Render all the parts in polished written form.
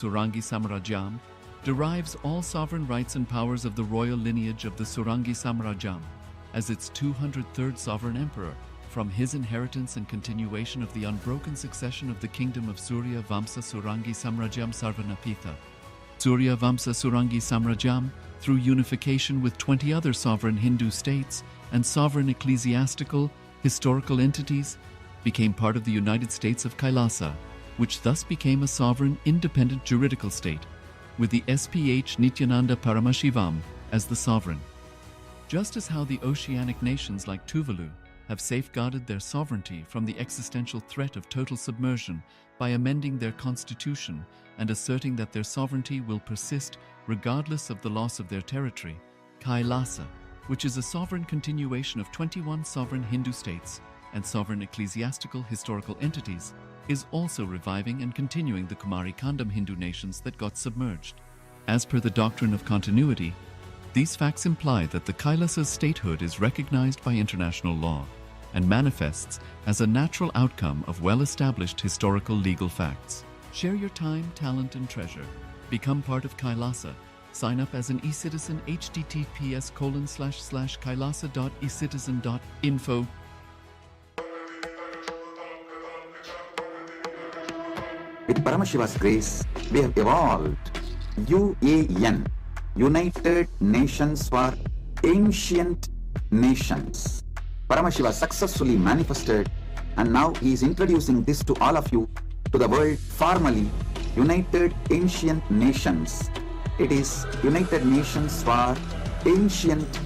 Surangi Samrajyam derives all sovereign rights and powers of the royal lineage of the Surangi Samrajyam as its 203rd sovereign emperor from his inheritance and continuation of the unbroken succession of the kingdom of Surya Vamsa Surangi Samrajyam Sarvanapitha. Surya Vamsa Surangi Samrajyam, through unification with 20 other sovereign Hindu states and sovereign ecclesiastical, historical entities, became part of the United States of Kailasa, which thus became a sovereign, independent juridical state, with the SPH Nithyananda Paramashivam as the sovereign. Just as how the oceanic nations like Tuvalu have safeguarded their sovereignty from the existential threat of total submersion by amending their constitution and asserting that their sovereignty will persist regardless of the loss of their territory, Kailasa, which is a sovereign continuation of 21 sovereign Hindu states and sovereign ecclesiastical historical entities, is also reviving and continuing the Kumari Kandam Hindu nations that got submerged. As per the doctrine of continuity, these facts imply that the Kailasa's statehood is recognized by international law and manifests as a natural outcome of well-established historical legal facts. Share your time, talent, and treasure. Become part of Kailasa. Sign up as an e-citizen https://kailasa.ecitizen.info. With Paramashiva's grace, we have evolved UAN, United Nations for Ancient Nations. Paramashiva successfully manifested, and now he is introducing this to all of you, to the world formally, United Ancient Nations. It is United Nations for Ancient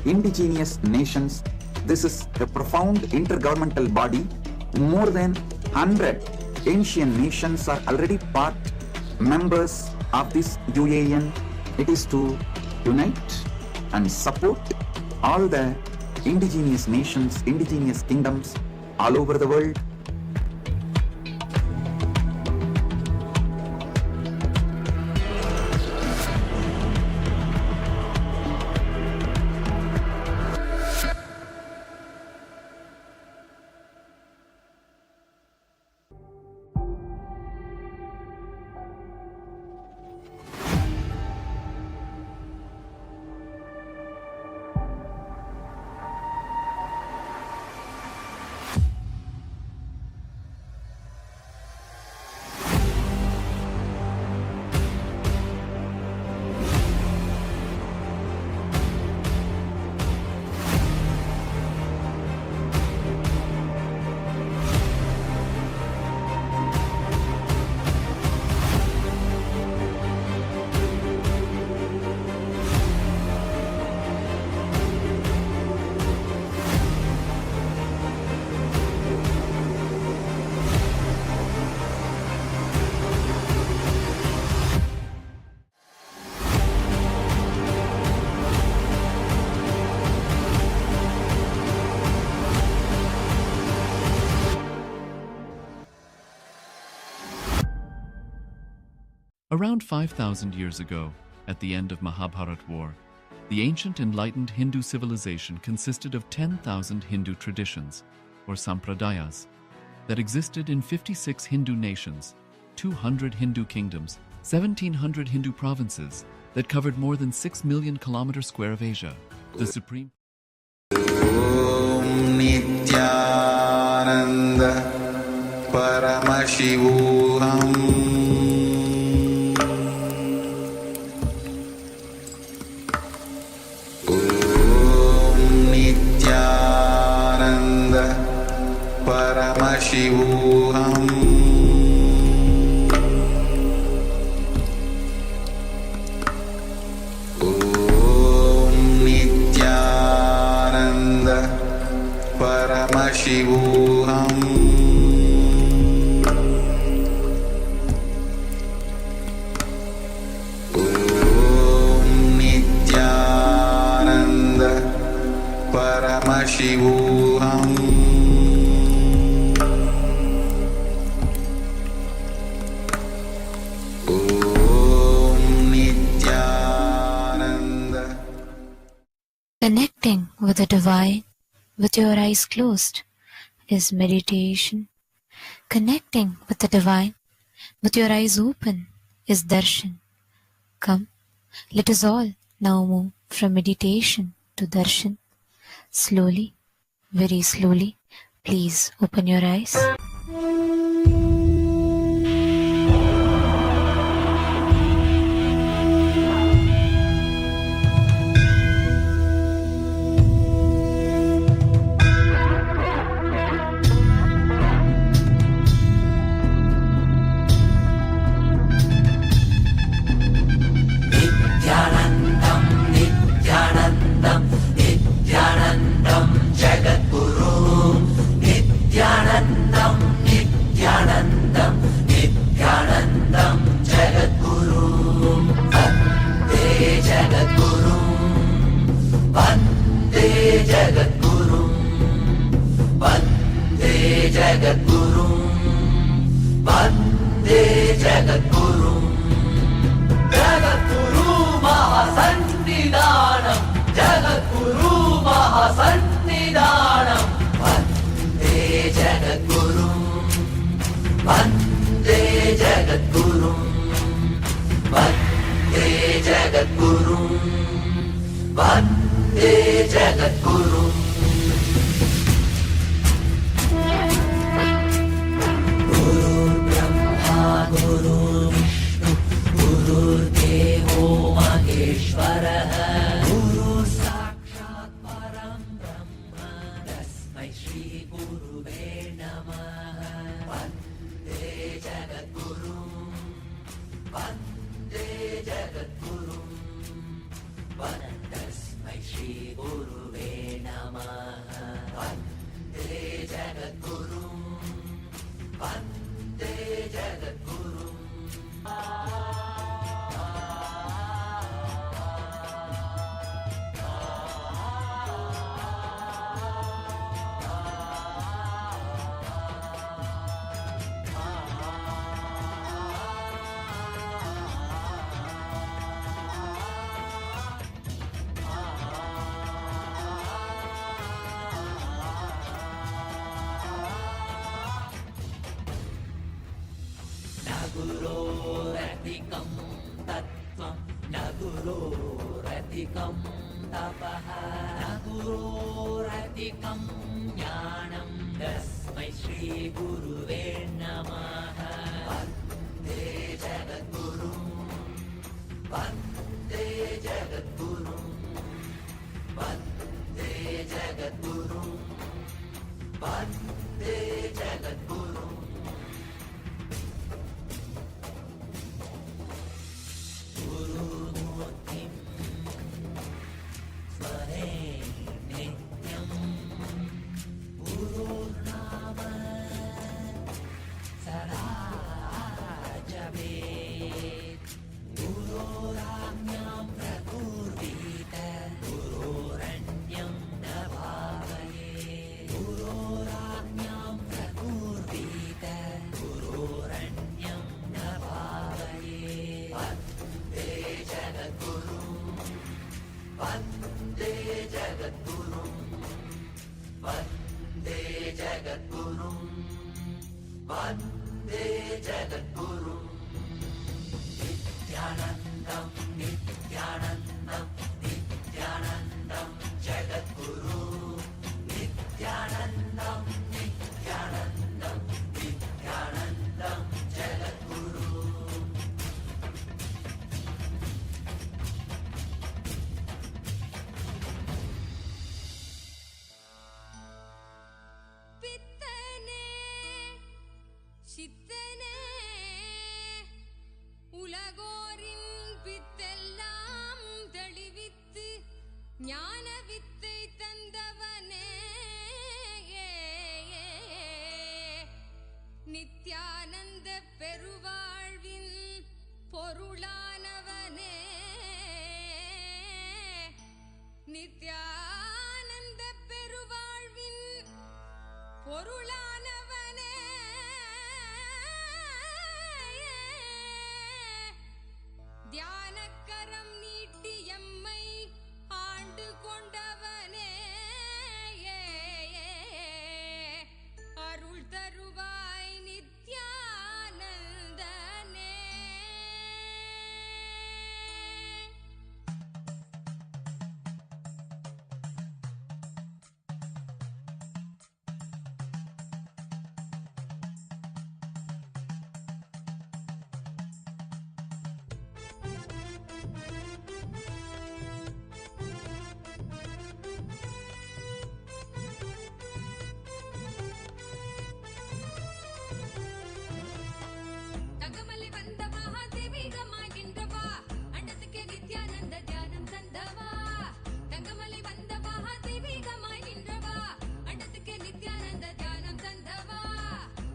Indigenous Nations. This is a profound intergovernmental body. More than 100 ancient nations are already part members of this UAN. It is to unite and support all the indigenous nations, indigenous kingdoms all over the world. Around 5,000 years ago, at the end of Mahabharat War, the ancient enlightened Hindu civilization consisted of 10,000 Hindu traditions, or sampradayas, that existed in 56 Hindu nations, 200 Hindu kingdoms, 1,700 Hindu provinces that covered more than 6 million kilometers square of Asia. The supreme Nithyananda Paramashivoham Nithyananda Paramashivoham Nithyananda Paramashivoham Nithyananda Paramashivoham Nithyananda. Connecting with the divine with your eyes closed is meditation. Connecting with the divine with your eyes open is darshan. Come, let us all now move from meditation to darshan. Slowly, very slowly, please open your eyes. Nityananda பெருவாழ்வின் பொருளானவனே, Nityananda பெருவாழ்வின் பொருளானவனே, தியானக்கரம் நீட்டி எம்மை ஆண்டு கொண்டவனே, அருள் தருவாய் நித்யானந்தனே. தகமலை வந்த மகாதேவிகமாய் நின்றவா அண்டத்துக்கே நித்யானந்த தியானம் தந்தவா தகமலை வந்த மகாதேவிகமாய் நின்றவா அண்டத்துக்கே நித்யானந்த தியானம் தந்தவா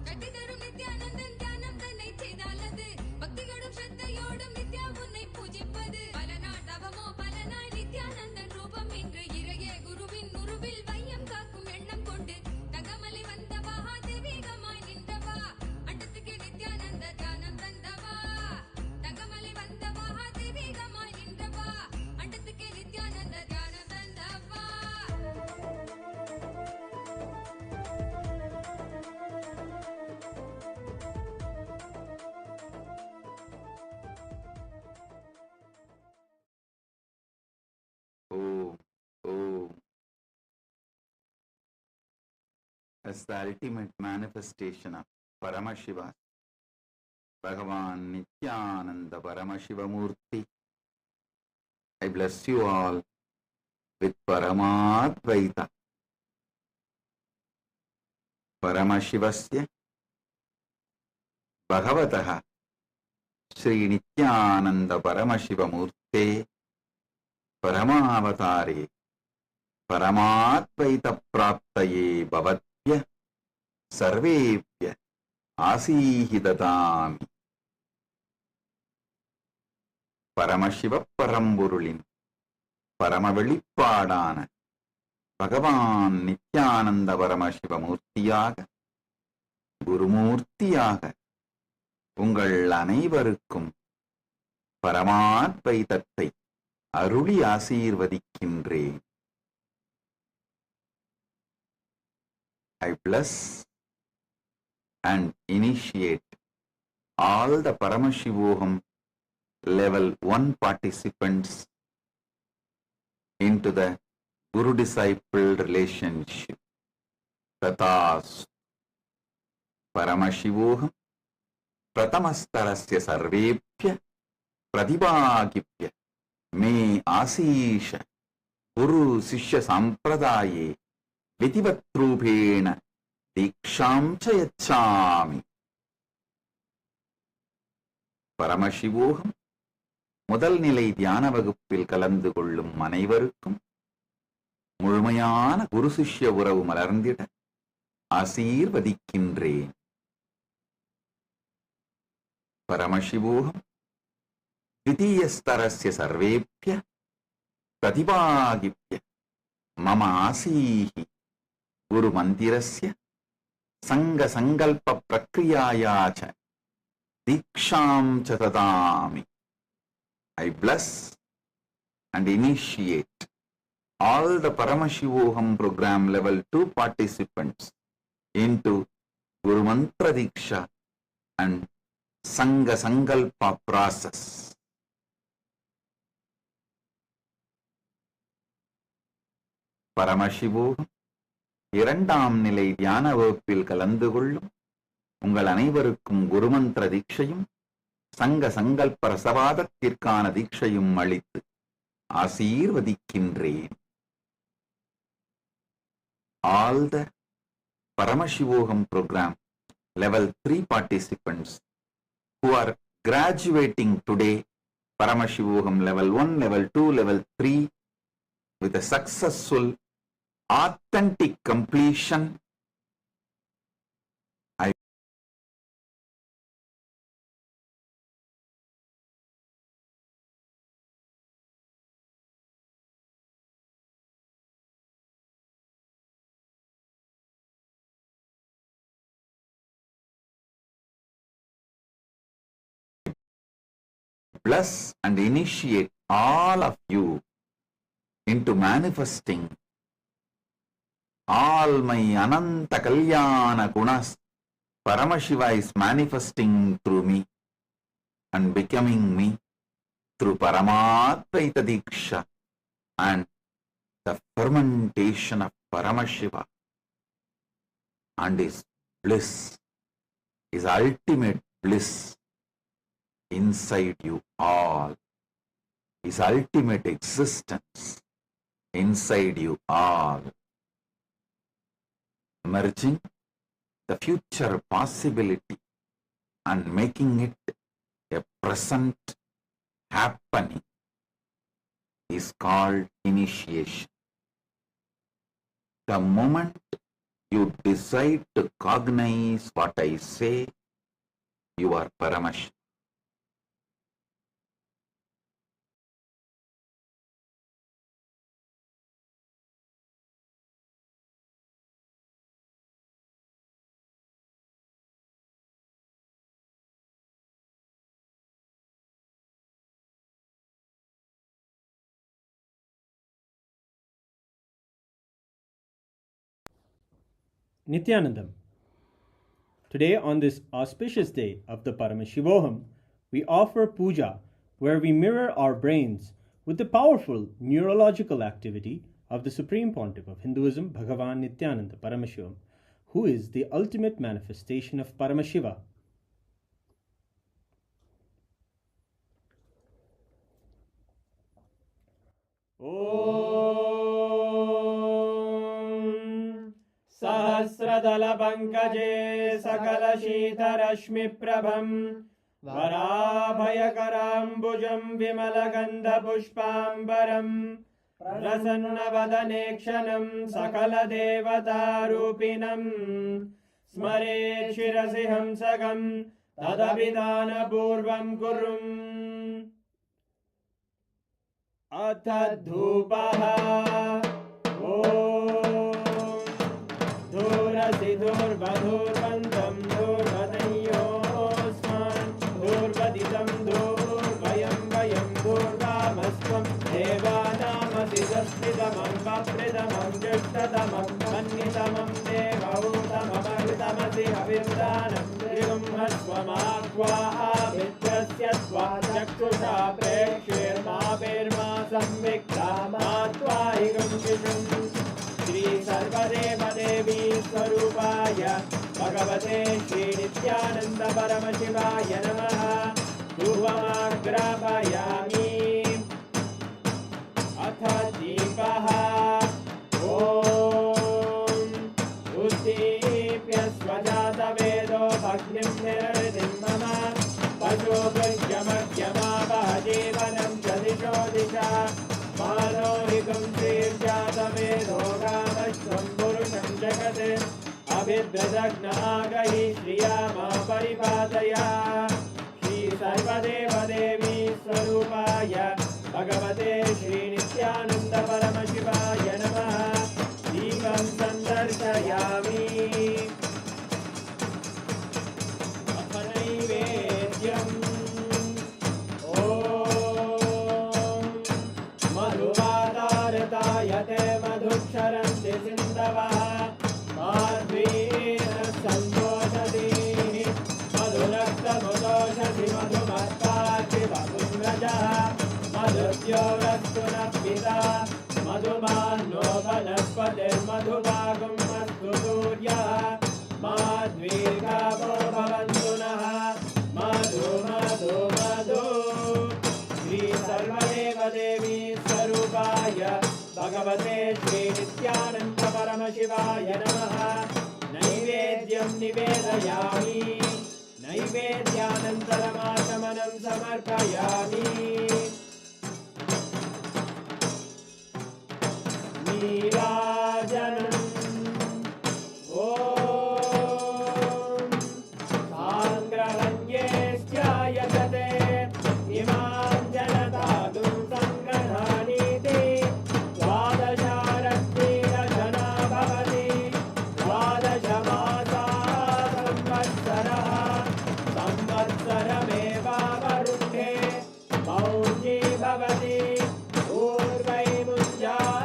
கட்டி தரும் நித்யானந்தன் தியானம் தன்னை செய்தாலது பக்தியோடும் ஸ்ரத்தையோடும் நித்யா உன்னை பூஜிப்பது பல நாள் தவமோ பலனாய் நித்யானந்தன் ரூபம் இன்று இறையே குருவின் உருவில் வையம் காக்கும் எண்ணம் கொண்டு தகமலை வந்த மகாதேவிகமாய் நின்றவா அண்டத்துக்கே நித்யானந்த தியானம் தந்தவா தகமலை வந்த மகாதேவிகமாய் நின்றவா அண்டத்துக்கே நித்யானந்த தியானம் தந்தவா Om, Om. As the ultimate manifestation of Paramashiva, Bhagavan Nithyananda Paramashiva Murti, I bless you all with Paramadvaita. Paramashivasya Bhagavataha Srinithyananda Paramashiva Murte Paramavatare Paramatvaita Praptaye Bhavatya Sarvepya Asihidatami. Paramashiva Paramburulin Paramavelipadana Bhagavan Nithyananda Paramashiva Murtiyaga Gurumurtiyaga உங்கள் அனைவருக்கும் பரமாத்வைதத்தை அருளி ஆசீர்வதிக்கின்றேன். I bless and initiate all the Paramashivoham level 1 participants into the Guru-disciple relationship. Tathas Paramashivoham Pratamastarasya Sarvepya Pradibhagipya Me Asisha Guru Sishya Sampradaye Vitivatrubhena Diksham Chayachami. Paramashivoham முதல் நிலை தியான வகுப்பில் கலந்து கொள்ளும் அனைவருக்கும் முழுமையான குரு சிஷ்ய உறவு மலர்ந்திட ஆசீர்வதிக்கின்றேன். பரமசிவோகம் द्वितीयस्तरस्य सर्वेभ्य प्रतिभागिभ्य मम आसीः गुरुमन्दिरस्य सङ्गसङ्कल्पप्रक्रियाया च दीक्षां च ददामि. I bless and initiate all the Paramashivoham program level 2 participants into Guru Mantra Diksha and Sangha Sankalpa process. பரமசிவோகம் இரண்டாம் நிலை தியான வகுப்பில் கலந்து கொள்ளும் உங்கள் அனைவருக்கும் குருமந்திர தீட்சையும் சங்க சங்கல்ப ரசவாதத்திற்கான தீட்சையும் அளித்து ஆசீர்வதிக்கின்றேன். All the Paramashivoham program level 3 participants who are graduating today, Paramashivoham level 1, level 2, level 3 with a successful authentic completion, I bless and initiate all of you into manifesting all my Ananta Kalyana Gunas. Paramashiva is manifesting through me and becoming me through Paramatvaita Diksha and the fermentation of Paramashiva and his bliss, his ultimate bliss inside you all. His ultimate existence inside you all, merging the future possibility and making it a present happening is called initiation. The moment you decide to cognize what I say, you are Paramash. Nithyanandam. Today, on this auspicious day of the Paramashivoham, we offer puja where we mirror our brains with the powerful neurological activity of the Supreme Pontiff of Hinduism, Bhagavan Nithyananda Paramashivam, who is the ultimate manifestation of Paramashiva. सहस्रदलपङ्कजे सकलशीतरश्मिप्रभं वराभयकराम्बुजं विमलगन्धपुष्पाम्बरं प्रसन्नवदनेक्षणं सकलदेवतारूपिणं स्मरेत् शिरसि हंसकं तदभिधानपूर्वं कुरुम् अथ धूपः धूर्वधूर्वन्तं धूर्वतयोस्मान् धूर्वदितं धूर्वयं वयं धूर्वामस्त्वं देवानामसि संस्थितमं वप्रितमं जुष्टतमं मन्नितमं देवहूतममृतमसि हविर्दानं त्रिगुंहस्वमाह्वाभिद्रस्य त्वा चक्षुषा प्रेक्ष्येर्मा संविक्ता मा त्वाहिगं शिशुम् श्री सर्वदेवदेवी स्वरूपाय भगवते श्रीनित्यानन्द परमशिवाय नमः धूपमाग्रापयामि अथ दीपः ॐ उद्दीप्य स्वजातवेदो भग्निं निरृतिं मम पशुभृत्यमग्यमावह जीवनं च दिशो दिशा मानोहिकं श्रीर्जातवेदो गामश्वं पुरुषं जगत् अभिद्रदग्नागहि श्रिया मा परिपादया श्री सर्वदेवदेवी स्वरूपाय भगवते श्रीनित्यानन्द परमशिवाय नमः दीपं सन्दर्शयामि अथ नैवेद्यम् मधुवातारतायते मधुक्षरन्ति सिन्धवः माध्वीन सन्तोषति मधुरक्तमुदोषति मधुमत्पाति वपुङ्गजः मधुद्योरस्तु नः पिता मधुमान्नो वनस्पतिर्मधुभागं अस्तु सूर्यः माध्वीर्गावो भवन्तु नः मधु मधु मधु श्री सर्वदेवदेवी स्वरूपाय भगवते श्रीनित्यानन्द परमशिवाय नमः नैवेद्यं निवेदयामि नैवेद्यानन्तरमाचमनं समर्पयामि नीराजनम् ॐ साङ्ग्रहण्येश्चायजते इमां जनतादुं सङ्ग्रहाणीति द्वादशारत्नीरजना भवति द्वादशमासा संवत्सरः संवत्सरमेवावरुन्धे मौञ्जी भवति पूर्वैमुञ्जाः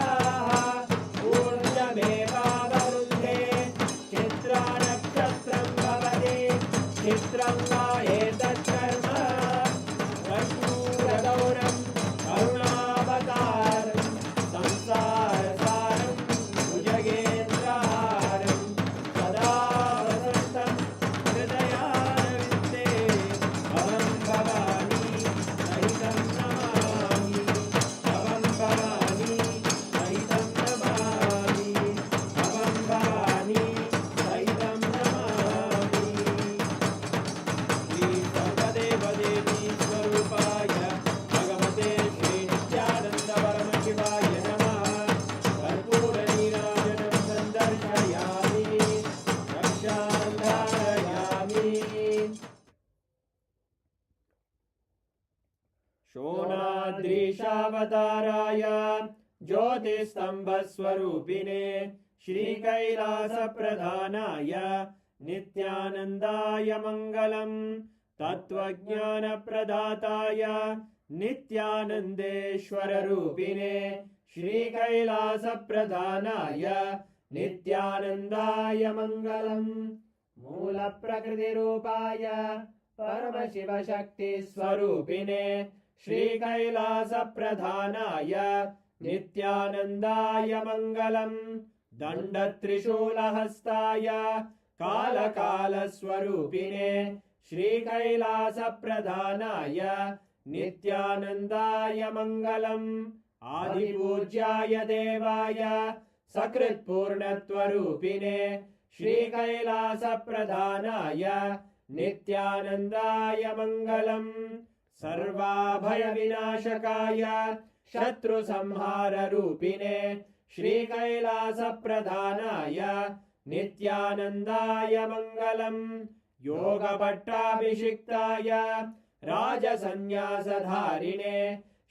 शोणाद्रीशावताराय ज्योतिस्तम्भस्वरूपिणे श्रीकैलासप्रधानाय नित्यानन्दाय मङ्गलम् तत्त्वज्ञानप्रदाताय नित्यानन्देश्वररूपिणे श्रीकैलासप्रधानाय नित्यानन्दाय मङ्गलम् मूलप्रकृतिरूपाय परमशिवशक्तिस्वरूपिणे श्रीकैलासप्रधानाय नित्यानन्दाय मङ्गलम् दण्डत्रिशूलहस्ताय कालकालस्वरूपिणे श्रीकैलासप्रधानाय नित्यानन्दाय मङ्गलम् आदिपूज्याय देवाय सकृत्पूर्णत्वरूपिणे श्रीकैलासप्रधानाय नित्यानन्दाय मङ्गलम् सर्वाभयविनाशकाय शत्रुसंहाररूपिणे श्रीकैलासप्रधानाय नित्यानन्दाय मङ्गलम् योगपट्टाभिषिक्ताय राजसन्न्यासधारिणे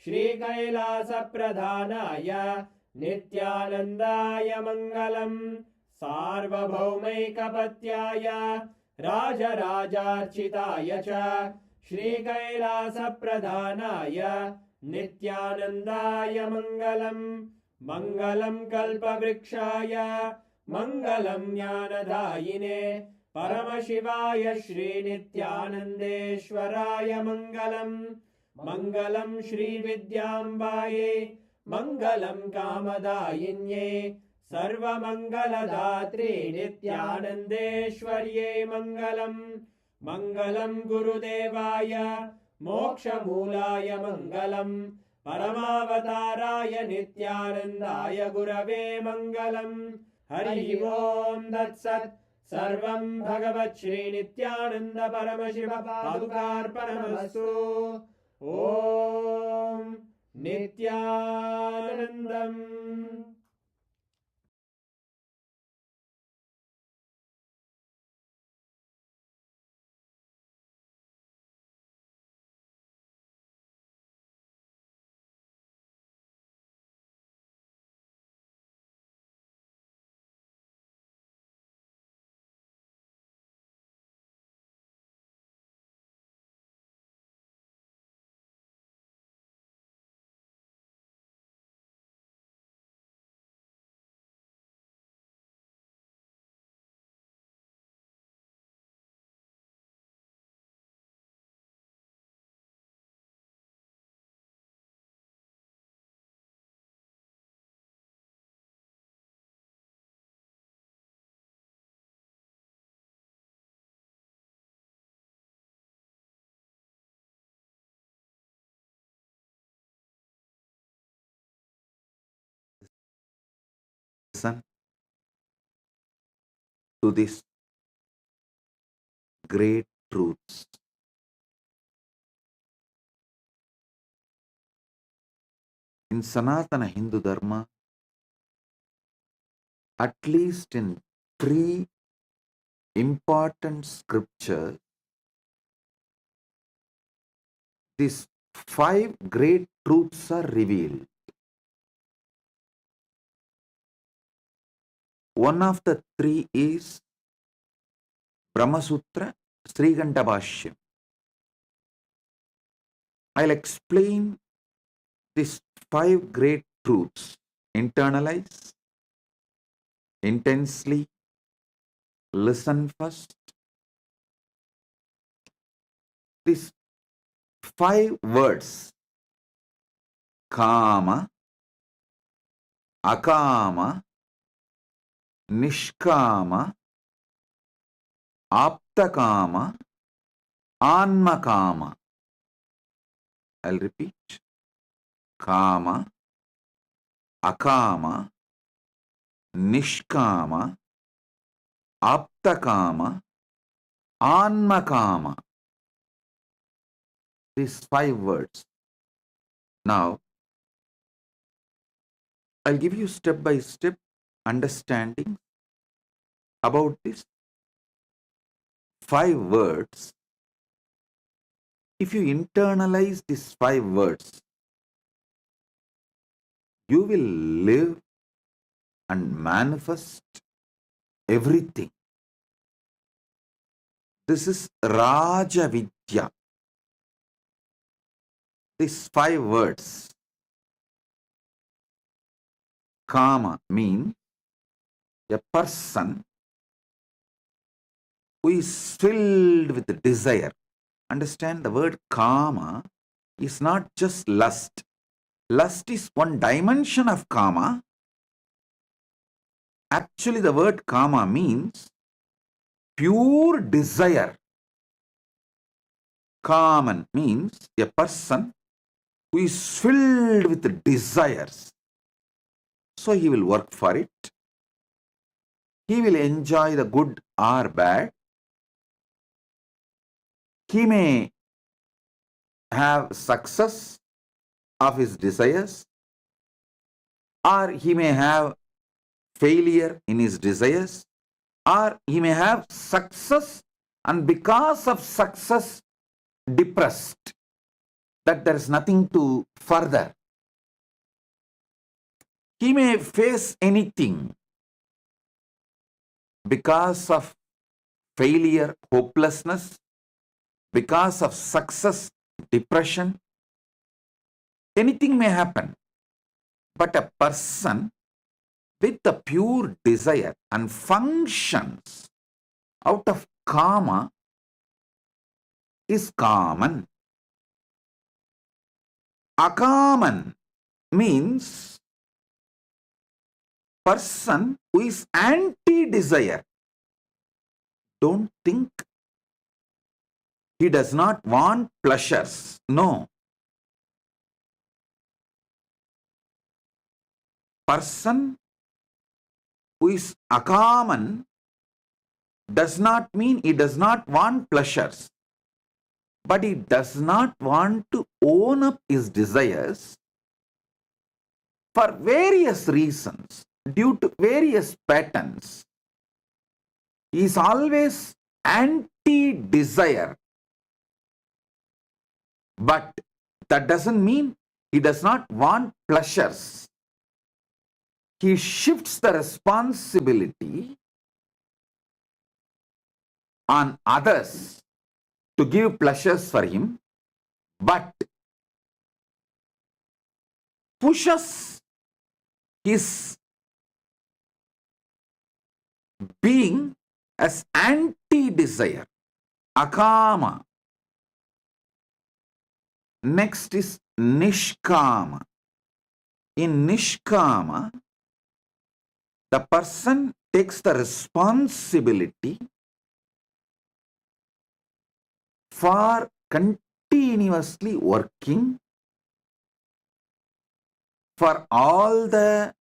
श्रीकैलासप्रधानाय नित्यानन्दाय मङ्गलम् सार्वभौमैकपत्याय राजराजार्चिताय च श्रीकैलासप्रधानाय नित्यानन्दाय मङ्गलम् मङ्गलम् कल्पवृक्षाय मङ्गलम् ज्ञानदायिने परमशिवाय श्रीनित्यानन्देश्वराय मङ्गलम् मङ्गलम् श्रीविद्याम्बायै मङ्गलम् कामदायिन्यै सर्वमङ्गलदात्रे नित्यानन्देश्वर्यै मङ्गलम् मङ्गलम् गुरुदेवाय मोक्षमूलाय मङ्गलम् परमावताराय नित्यानन्दाय गुरवे मङ्गलम् हरि ओम् तत्सत् सर्वं भगवत् श्रीनित्यानन्द परमशिव पादुकार्पणमस्तु ॐ नित्यानन्दम् Listen to these great truths. In Sanatana Hindu Dharma, at least in 3 important scriptures, these 5 great truths are revealed. One of the 3 is Brahmasutra Sriganta Bhashyam. I'll explain these 5 great truths. Internalize, intensely, listen first. These 5 words: Kama, Akama, Nishkama, Aptakama, Anmakama. I'll repeat. Kama, Akama, Nishkama, Aptakama, Anmakama. These 5 words. Now, I'll give you step by step understanding about these 5 words If you internalize these 5 words, you will live and manifest everything. This is Raja Vidya. These 5 words. Kama means a person who is filled with desire. Understand, the word kama is not just lust. Lust is one dimension of kama. Actually, the word kama means pure desire. Kaman means a person who is filled with desires. So he will work for it. He will enjoy the good or bad. He may have success of his desires, or he may have failure in his desires, or he may have success and because of success depressed, that there is nothing to further. He may face anything because of failure, hopelessness, because of success, depression. Anything may happen. But a person with a pure desire and functions out of kama is kaman. Akaman means person who is anti-desire. Don't think he does not want pleasures. No. Person who is akaman does not mean he does not want pleasures, but he does not want to own up his desires for various reasons, due to various patterns. He is always anti-desire. But that doesn't mean he does not want pleasures. He shifts the responsibility on others to give pleasures for him, but pushes his being as anti-desire, akama. Next is nishkama. In nishkama, the person takes the responsibility for continuously working for all the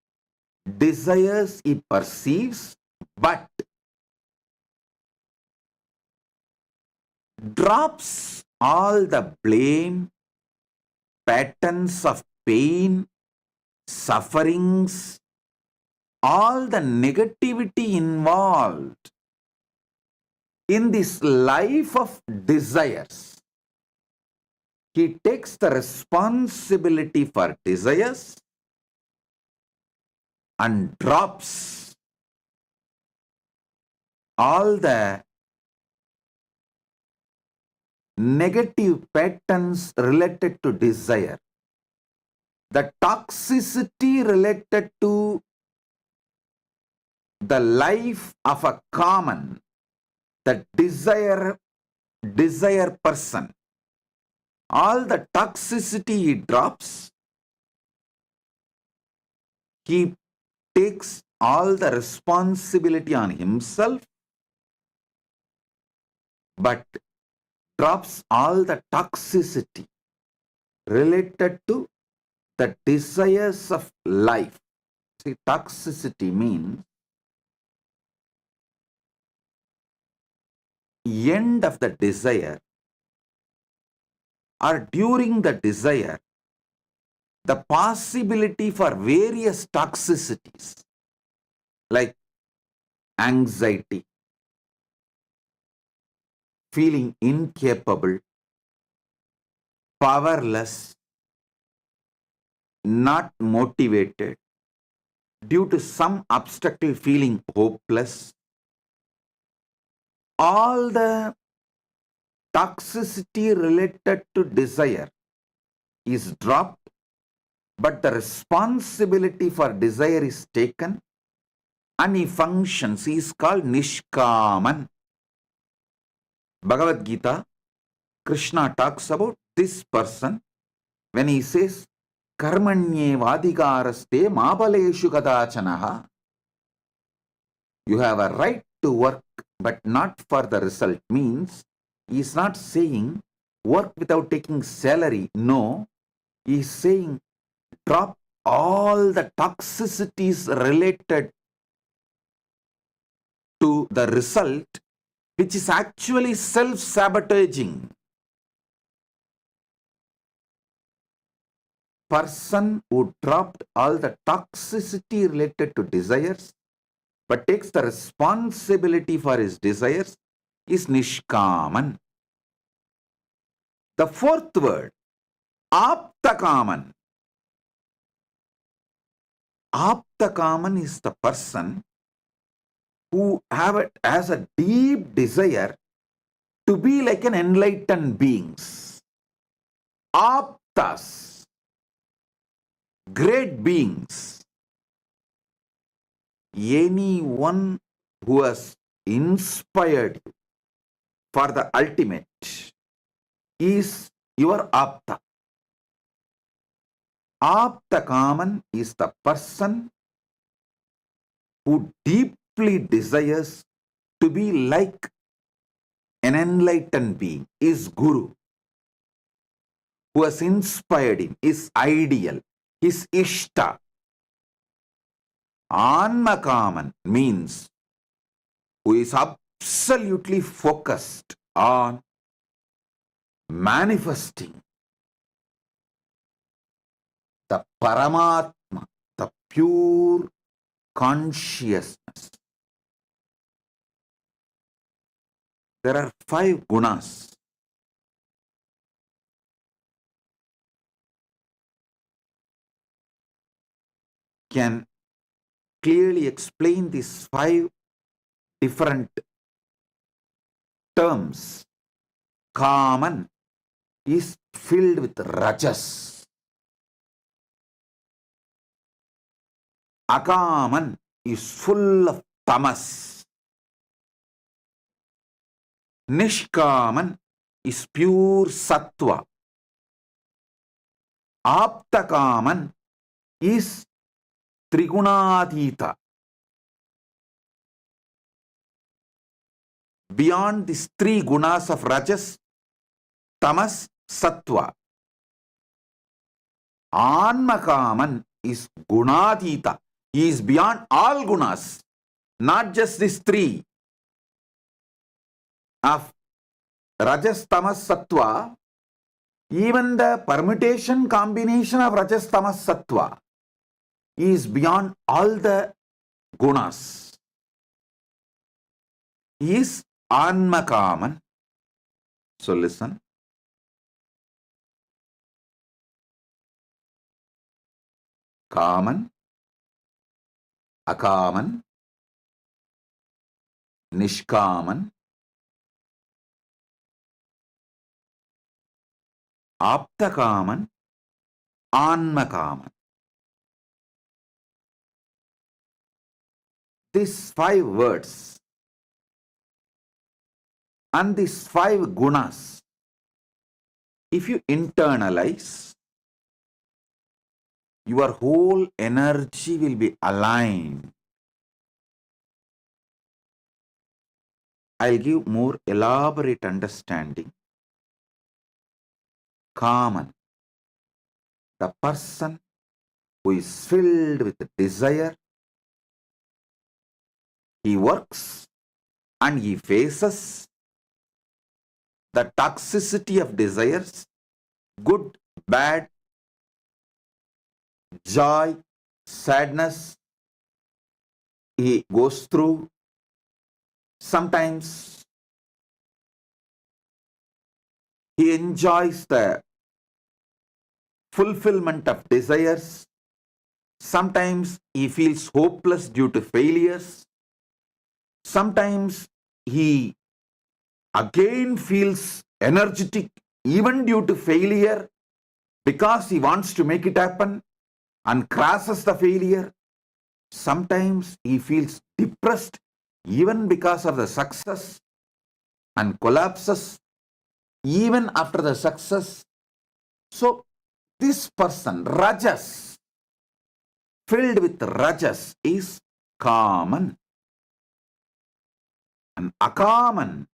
desires he perceives, but drops all the blame, patterns of pain, sufferings, all the negativity involved in this life of desires. He takes the responsibility for desires and drops all the negative patterns related to desire, the toxicity related to the life of a common, the desire person. All the toxicity he drops, he takes all the responsibility on himself, but drops all the toxicity related to the desires of life. See, toxicity means end of the desire or during the desire, the possibility for various toxicities like anxiety, feeling incapable, powerless, not motivated, due to some obstacle feeling hopeless, all the toxicity related to desire is dropped, but the responsibility for desire is taken and he functions. He is called Nishkaman. Bhagavad Gita, Krishna talks about this person when he says, Karmanye vadikaraste mabaleshu kadachanaha. You have a right to work, but not for the result. Means, he is not saying work without taking salary. No, he is saying drop all the toxicities related to the result, which is actually self-sabotaging. Person who dropped all the toxicity related to desires but takes the responsibility for his desires is Nishkaman. The fourth word, Aptakaman. Aptakaman is the person who has a deep desire to be like an enlightened beings. Aptas, great beings. Anyone who has inspired you for the ultimate is your Apta. Aptakaman is the person who deeply desires to be like an enlightened being, is Guru, who has inspired him, is ideal, is Ishta. Anmakaman means who is absolutely focused on manifesting the Paramatma, the pure consciousness. There are 5 gunas. Can clearly explain these 5 different terms. Kaman is filled with rajas. Akaman is full of tamas. Nishkaman is pure sattva. Aptakaman is Trigunadita. Beyond these 3 gunas of rajas, tamas, sattva. Anmakaman is Gunadita. He is beyond all gunas, not just these 3 of rajas, tamas, sattva. Even the permutation combination of rajas, tamas, sattva is beyond all the gunas. He is Anmakaman. So listen. Kaman, Akaman, Nishkaman, Aptakaman, Anmakaman. These 5 words and these 5 gunas, if you internalize, your whole energy will be aligned. I'll give more elaborate understanding. Kaman, the person who is filled with desire, he works and he faces the toxicity of desires, good, bad, joy, sadness, he goes through. Sometimes he enjoys the fulfillment of desires. Sometimes he feels hopeless due to failures. Sometimes he again feels energetic even due to failure because he wants to make it happen and crashes the failure. Sometimes he feels depressed even because of the success and collapses even after the success. So this person, Rajas, filled with Rajas, is common. And Akaman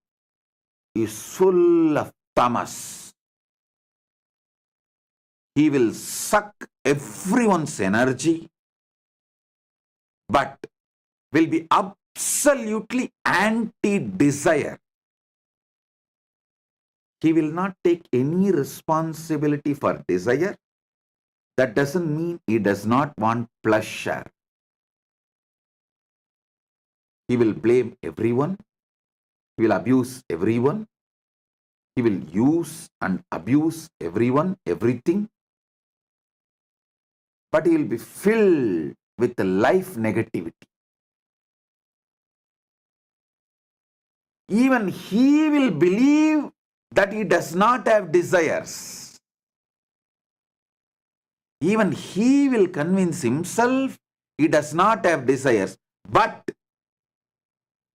is full of tamas. He will suck everyone's energy, but will be absolutely anti-desire. He will not take any responsibility for desire. That doesn't mean he does not want pleasure. He will blame everyone. He will abuse everyone. He will use and abuse everyone, everything. But he will be filled with the life negativity. Even he will believe that he does not have desires. Even he will convince himself he does not have desires. But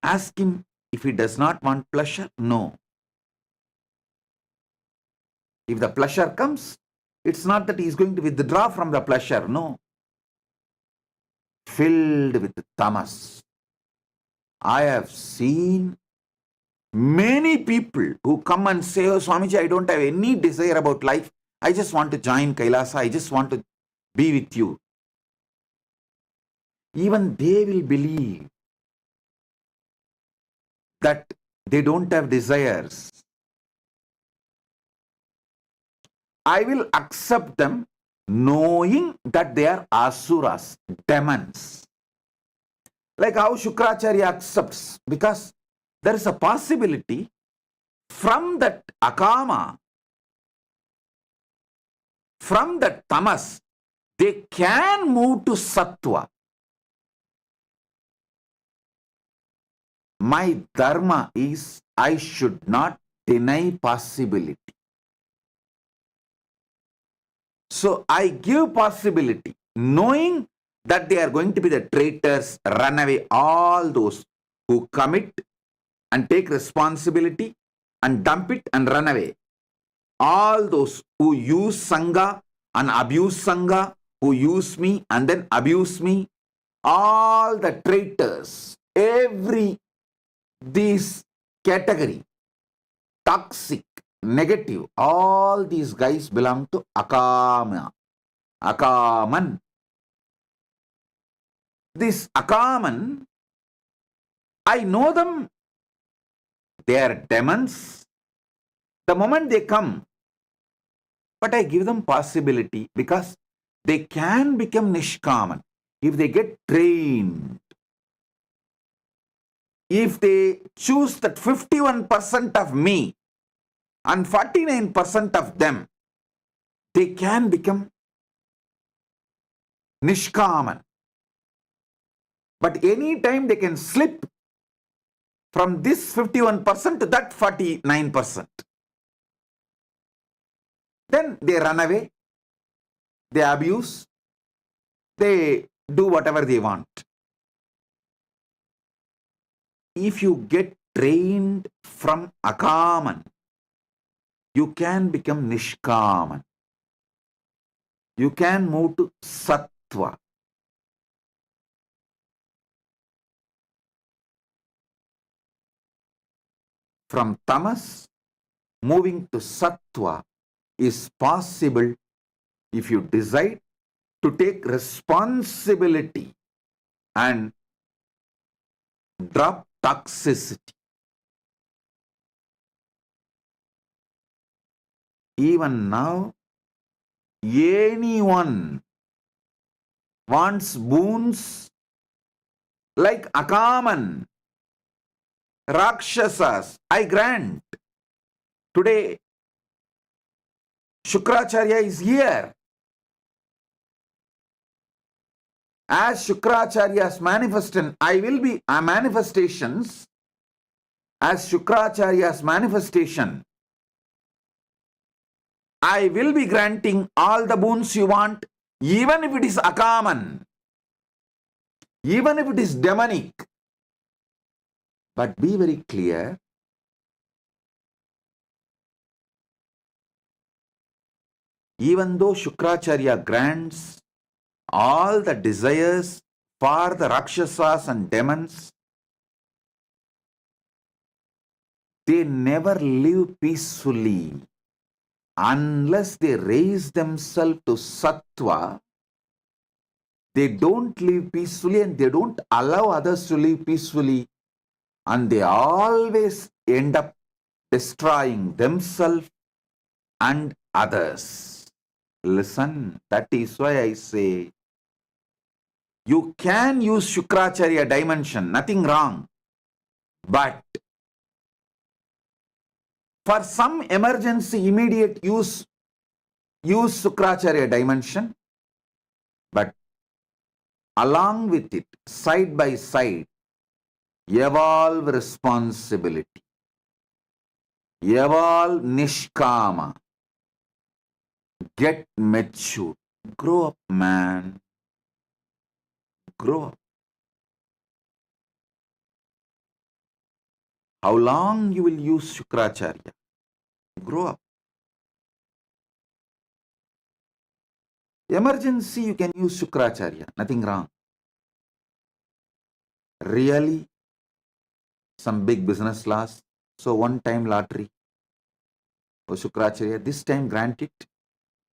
ask him if he does not want pleasure. No. If the pleasure comes, it's not that he is going to withdraw from the pleasure. No. Filled with tamas. I have seen many people who come and say, oh Swamiji, I don't have any desire about life. I just want to join Kailasa. I just want to be with you. Even they will believe that they don't have desires. I will accept them knowing that they are asuras, demons. Like how Shukracharya accepts, because there is a possibility from that akama, from that tamas, they can move to sattva. My dharma is I should not deny possibility. So I give possibility, knowing that they are going to be the traitors, run away, all those who commit and take responsibility and dump it and run away. All those who use Sangha and abuse Sangha, who use me and then abuse me, all the traitors, this category, toxic, negative, all these guys belong to Akama, Akaman. This Akaman, I know them. They are demons. The moment they come, but I give them possibility because they can become Nishkaman if they get trained. If they choose that 51% of me and 49% of them, they can become Nishkaman. But any time they can slip from this 51% to that 49%. Then they run away, they abuse, they do whatever they want. If you get trained from Akaman, you can become Nishkaman. You can move to Sattva. From Tamas, moving to Sattva is possible if you decide to take responsibility and drop toxicity. Even now, anyone wants boons like Akaman, Rakshasas, I grant. Today, Shukracharya is here. As Shukracharya's manifestations, as Shukracharya's manifestation, I will be granting all the boons you want, even if it is akaman, even if it is demonic. But be very clear, even though Shukracharya grants all the desires for the Rakshasas and demons, they never live peacefully unless they raise themselves to sattva. They don't live peacefully and they don't allow others to live peacefully, and they always end up destroying themselves and others. Listen, that is why I say you can use Shukracharya dimension, nothing wrong. But for some emergency, immediate use Shukracharya dimension. But along with it, side by side, evolve responsibility, evolve nishkama, get mature, grow up, man, grow up. How long you will use Shukracharya? Grow up. Emergency, you can use Shukracharya, nothing wrong. Really, some big business loss, so one-time lottery. Oh, Shukracharya, this time grant it.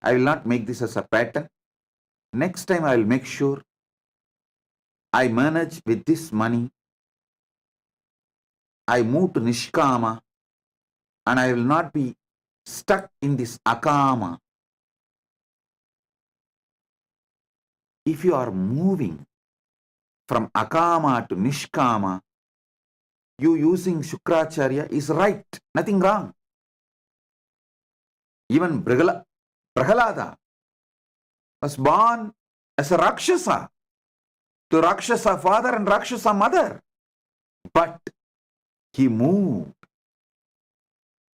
I will not make this as a pattern. Next time I will make sure I manage with this money. I move to Nishkama and I will not be stuck in this Akama. If you are moving from Akama to Nishkama, you using Shukracharya is right, nothing wrong. Even Prahalada was born as a Rakshasa, to Rakshasa father and Rakshasa mother. But he moved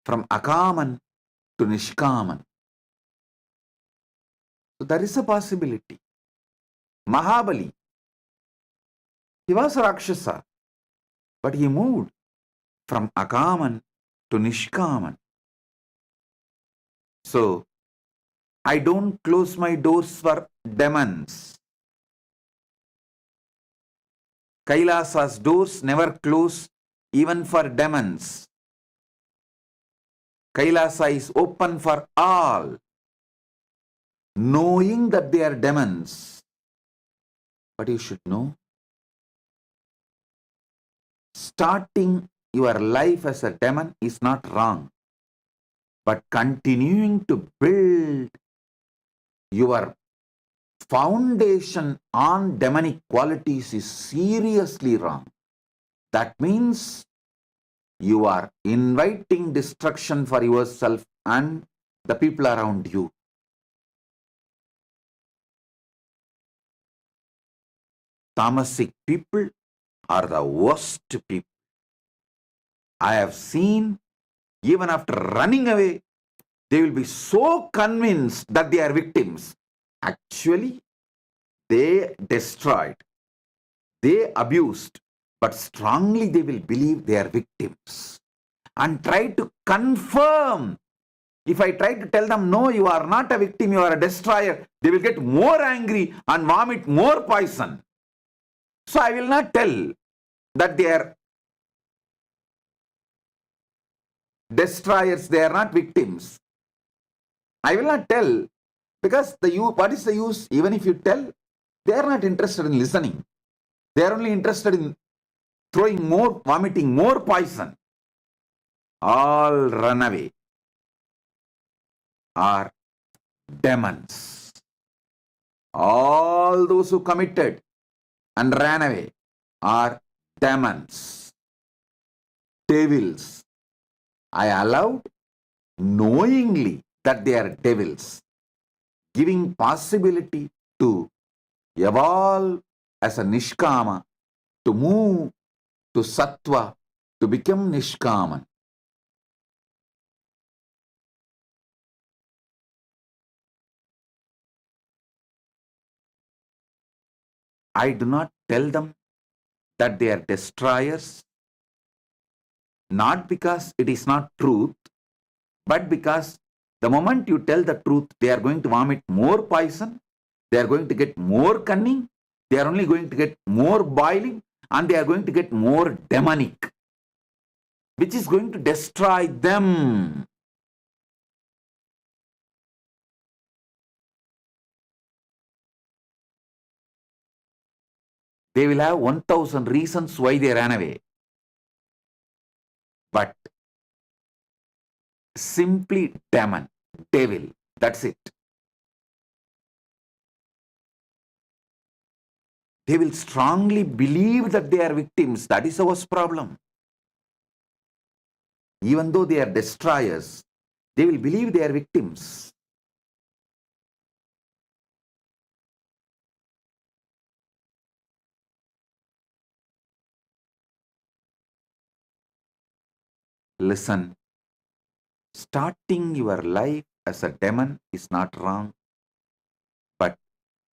from Akaman to Nishkaman. So there is a possibility. Mahabali, he was a Rakshasa, but he moved from Akaman to Nishkaman. So, I don't close my doors for demons. Kailasa's doors never close even for demons. Kailasa is open for all, knowing that they are demons. But you should know, starting your life as a demon is not wrong, but continuing to build your foundation on demonic qualities is seriously wrong. That means you are inviting destruction for yourself and the people around you. Tamasic people are the worst people. I have seen, even after running away, they will be so convinced that they are victims. Actually, they destroyed, they abused, but strongly they will believe they are victims and try to confirm. If I try to tell them, no, you are not a victim, you are a destroyer, they will get more angry and vomit more poison. So I will not tell that they are destroyers, they are not victims. I will not tell, because what is the use? Even if you tell, they are not interested in listening. They are only interested in vomiting more poison. All run away are demons. All those who committed and ran away are demons, devils. I allowed knowingly that they are devils, giving possibility to evolve as a nishkama, to move to sattva, to become nishkaman. I do not tell them that they are destroyers, not because it is not truth, but because the moment you tell the truth, they are going to vomit more poison, they are going to get more cunning, they are only going to get more boiling, and they are going to get more demonic, which is going to destroy them. They will have 1,000 reasons why they ran away. But simply demon, devil, that's it. They will strongly believe that they are victims. That is our problem. Even though they are destroyers, they will believe they are victims. Listen, starting your life as a demon is not wrong, but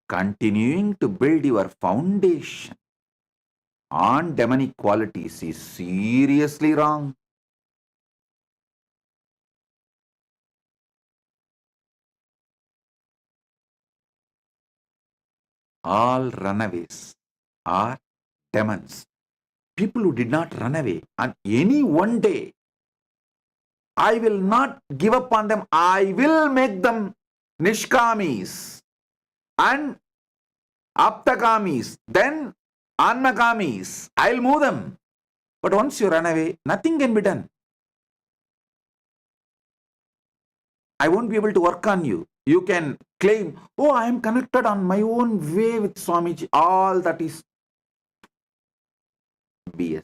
continuing to build your foundation on demonic qualities is seriously wrong. All runaways are demons. People who did not run away, and any one day, I will not give up on them. I will make them nishkamis and aptakamis, then annakamis. I'll move them. But once you run away, nothing can be done. I won't be able to work on you. You can claim, oh, I am connected on my own way with Swamiji. All that is BS.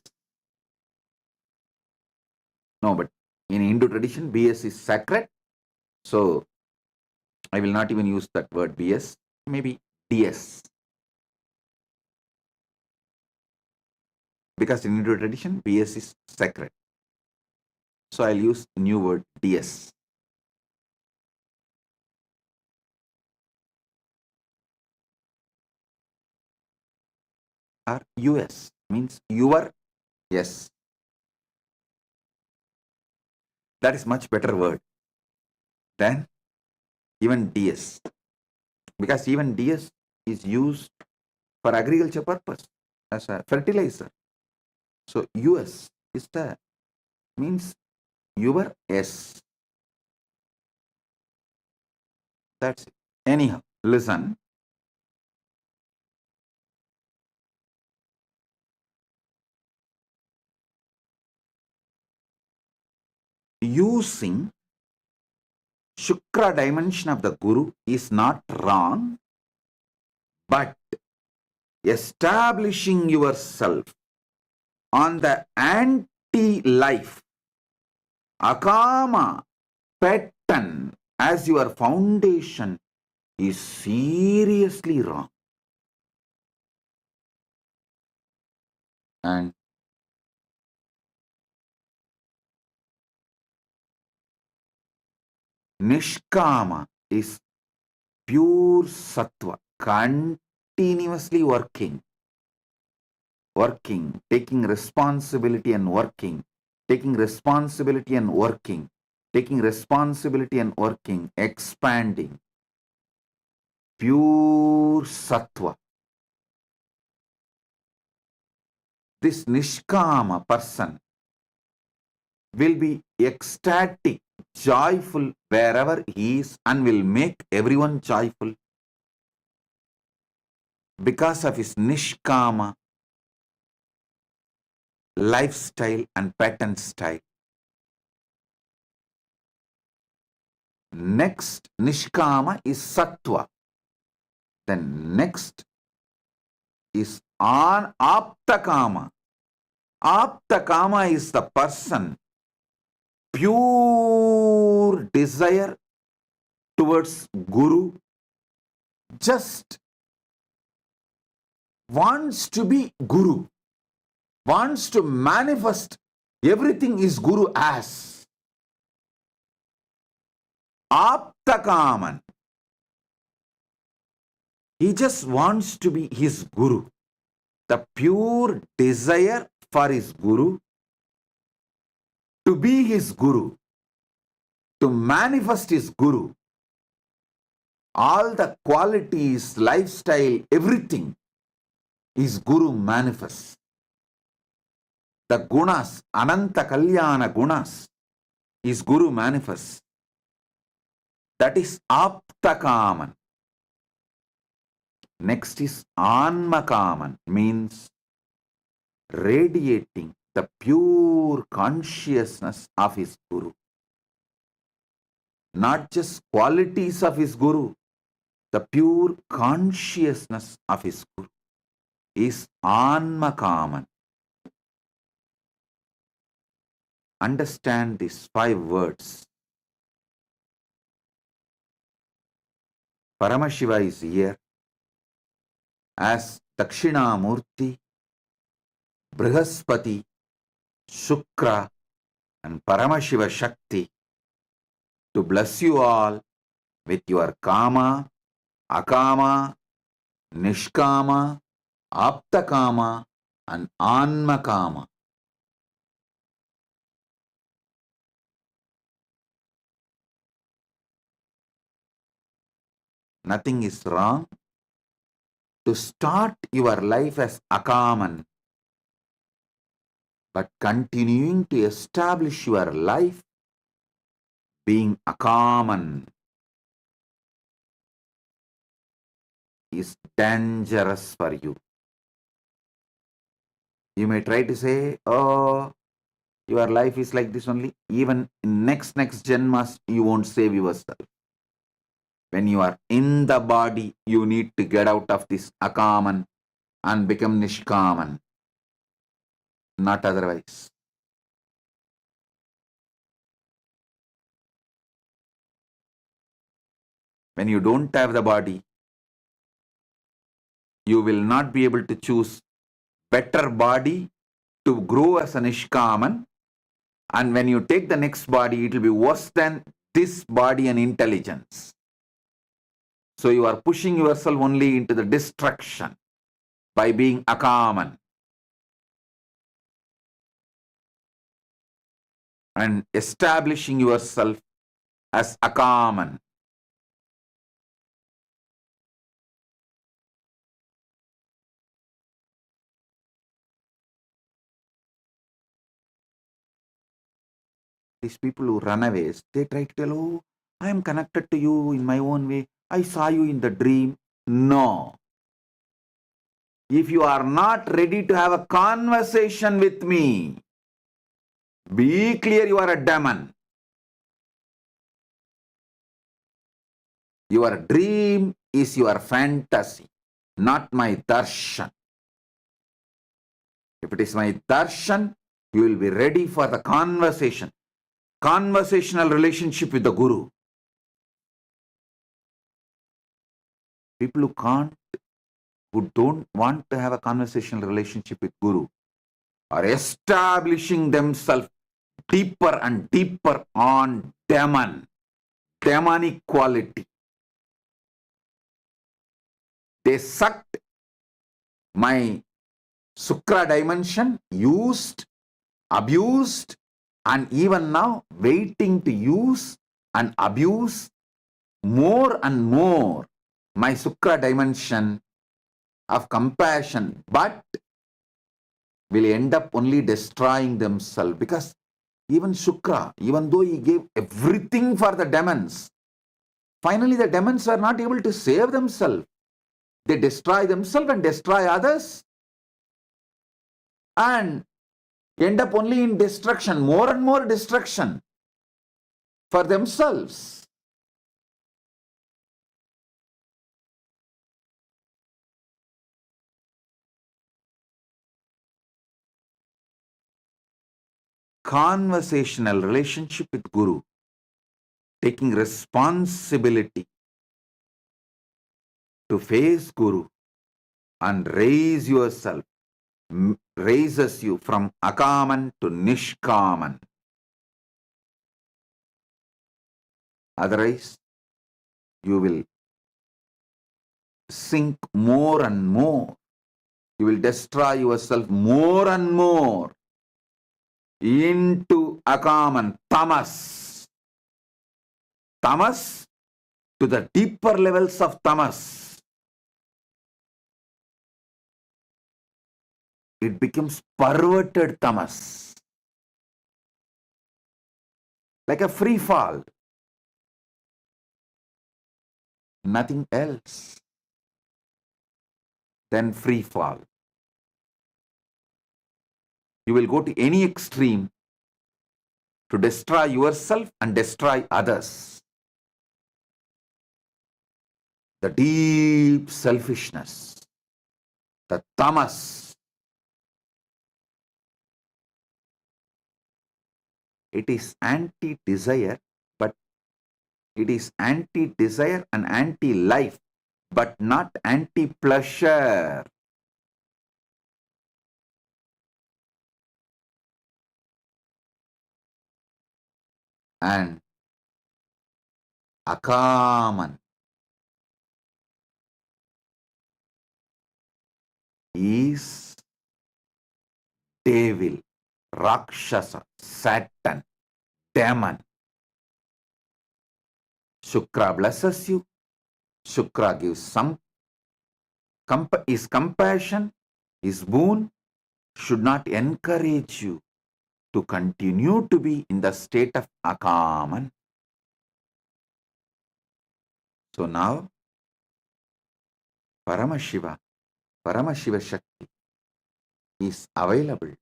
No, but in Hindu tradition, BS is sacred. So I will not even use that word BS. Maybe DS. Because in Hindu tradition, BS is sacred. So I'll use new word DS. Or US means your, yes. That is much better word than even DS. Because even DS is used for agriculture purpose as a fertilizer. So US is the means your S. That's it. Anyhow, listen. Using Shukra dimension of the Guru is not wrong, but establishing yourself on the anti-life, akama pattern as your foundation is seriously wrong. And Nishkama is pure sattva, continuously working, taking responsibility and working, taking responsibility and working, taking responsibility and working, expanding. Pure sattva. This Nishkama person will be ecstatic, joyful wherever he is, and will make everyone joyful because of his Nishkama lifestyle and pattern style. Next Nishkama is Sattva. Then next is Aptakama. Aptakama is the person pure desire towards Guru, just wants to be Guru, wants to manifest everything is Guru as. Aptakaman. He just wants to be his Guru. The pure desire for his Guru, to be his Guru, to manifest his Guru. All the qualities, lifestyle, everything is Guru manifests. The gunas, Ananta Kalyana gunas, is Guru manifests. That is Aptakaman. Next is Anmakaman, means radiating the pure consciousness of his Guru. Not just qualities of his Guru, the pure consciousness of his Guru is Anmakaman. Understand these 5 words. Paramashiva is here as Dakshinamurti, Brihaspati, Shukra, and Paramashiva Shakti to bless you all with your Kama, Akama, Nishkama, Aptakama, and Anmakama. Nothing is wrong to start your life as Akaman, but continuing to establish your life being Akaman is dangerous for you. You may try to say, oh, your life is like this only. Even in next Janmas, you won't save yourself. When you are in the body, you need to get out of this Akaman and become Nishkaman. Not otherwise. When you don't have the body, you will not be able to choose better body to grow as a Nishkaman. And when you take the next body, it will be worse than this body and intelligence. So you are pushing yourself only into the destruction by being Akaman. And establishing yourself as Akaman. These people who run away, they try to tell, oh, I am connected to you in my own way. I saw you in the dream. No. If you are not ready to have a conversation with me, be clear you are a demon. Your dream is your fantasy, not my darshan. If it is my darshan, you will be ready for the conversation. Conversational relationship with the Guru. People who don't want to have a conversational relationship with Guru are establishing themselves deeper and deeper on demonic quality. They sucked my Sukra dimension, used, abused, and even now waiting to use and abuse more and more my Sukra dimension of compassion, but will end up only destroying themselves. Because even Shukra, even though he gave everything for the demons, finally the demons are not able to save themselves. They destroy themselves and destroy others and end up only in destruction, more and more destruction for themselves. Conversational relationship with Guru, taking responsibility to face Guru, and raises you from akaman to nishkaman. Otherwise, you will sink more and more. You will destroy yourself more and more into akaman, tamas. Tamas to the deeper levels of tamas. It becomes perverted tamas. Like a free fall. Nothing else than free fall. You will go to any extreme to destroy yourself and destroy others. The deep selfishness, the tamas, it is anti-desire, but it is anti-desire and anti-life, but not anti-pleasure. And akaman is devil, rakshasa, Satan, demon. Shukra blesses you. Shukra gives his compassion, his boon should not encourage you to continue to be in the state of akaman. So now, Paramashiva Shakti is available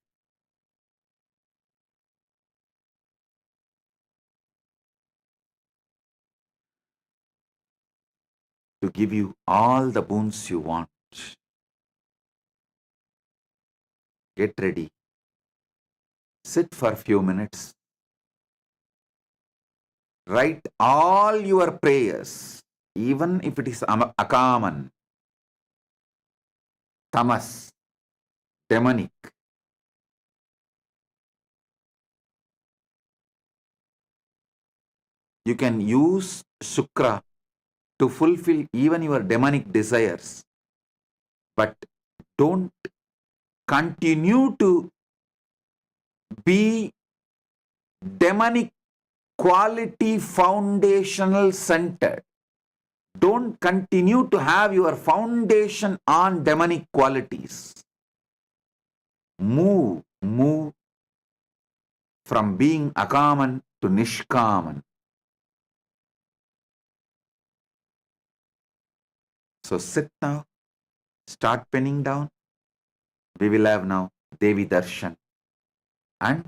to give you all the boons you want. Get ready. Sit for a few minutes. Write all your prayers, even if it is akaman, tamas, demonic. You can use Shukra to fulfill even your demonic desires, but don't continue to be demonic quality foundational centered. Don't continue to have your foundation on demonic qualities. Move from being akaman to nishkaman. So sit now, start penning down. We will have now Devi Darshan and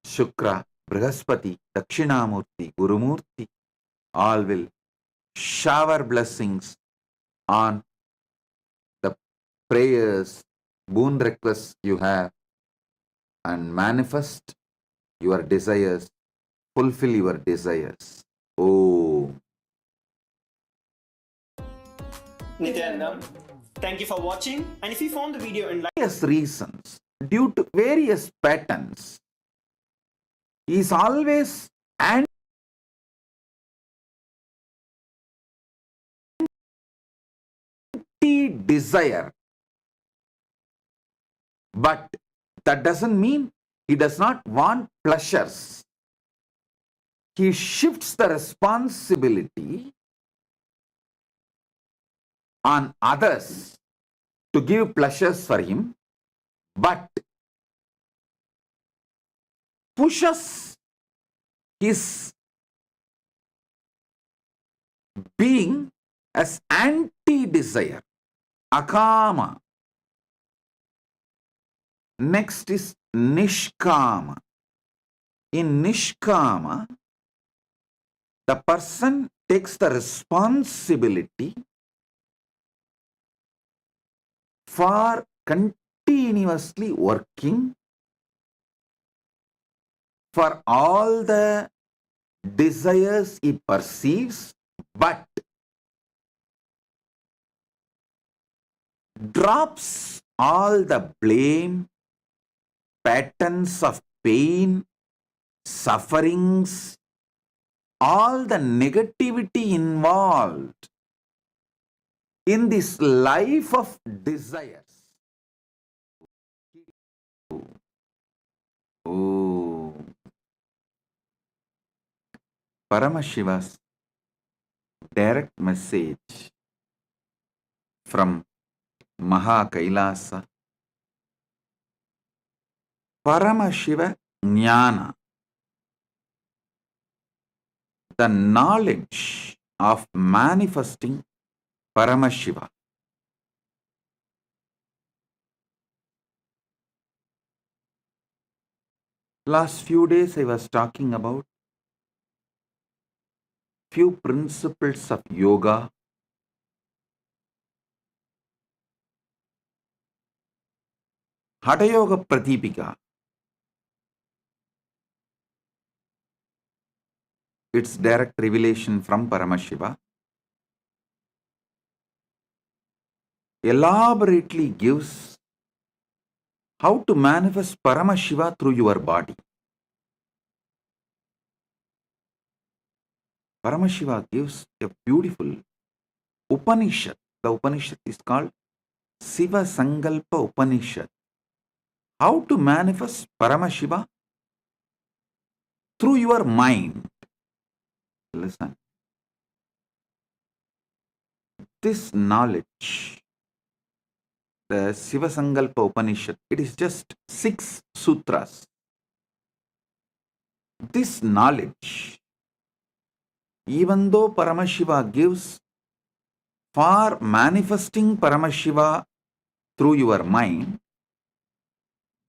Shukra, Brihaspati, Dakshinamurti, Gurumurti, all will shower blessings on the prayers, boon requests you have and manifest your desires, fulfill your desires. Oh. Nithyananda, thank you for watching, and if you found the video enlightening, Various reasons, due to various patterns, is always anti-desire. But that doesn't mean he does not want pleasures. He shifts the responsibility on others to give pleasures for him, but pushes his being as anti-desire, akama. Next is nishkama. In nishkama, the person takes the responsibility for continuously working for all the desires he perceives, but drops all the blame, patterns of pain, sufferings, all the negativity involved in this life of desires. Oh, Paramashiva's direct message from Maha Kailasa. Paramashiva Jnana, the knowledge of manifesting Paramashiva. Last few days I was talking about few principles of yoga. Hatha Yoga Pratipika. It's direct revelation from Paramashiva. Elaborately gives how to manifest Paramashiva through your body. Paramashiva gives a beautiful Upanishad. The Upanishad is called Siva Sankalpa Upanishad. How to manifest Paramashiva through your mind. Listen. This knowledge, the Siva Sankalpa Upanishad, it is just 6 sutras. This knowledge, even though Paramashiva gives for manifesting Paramashiva through your mind,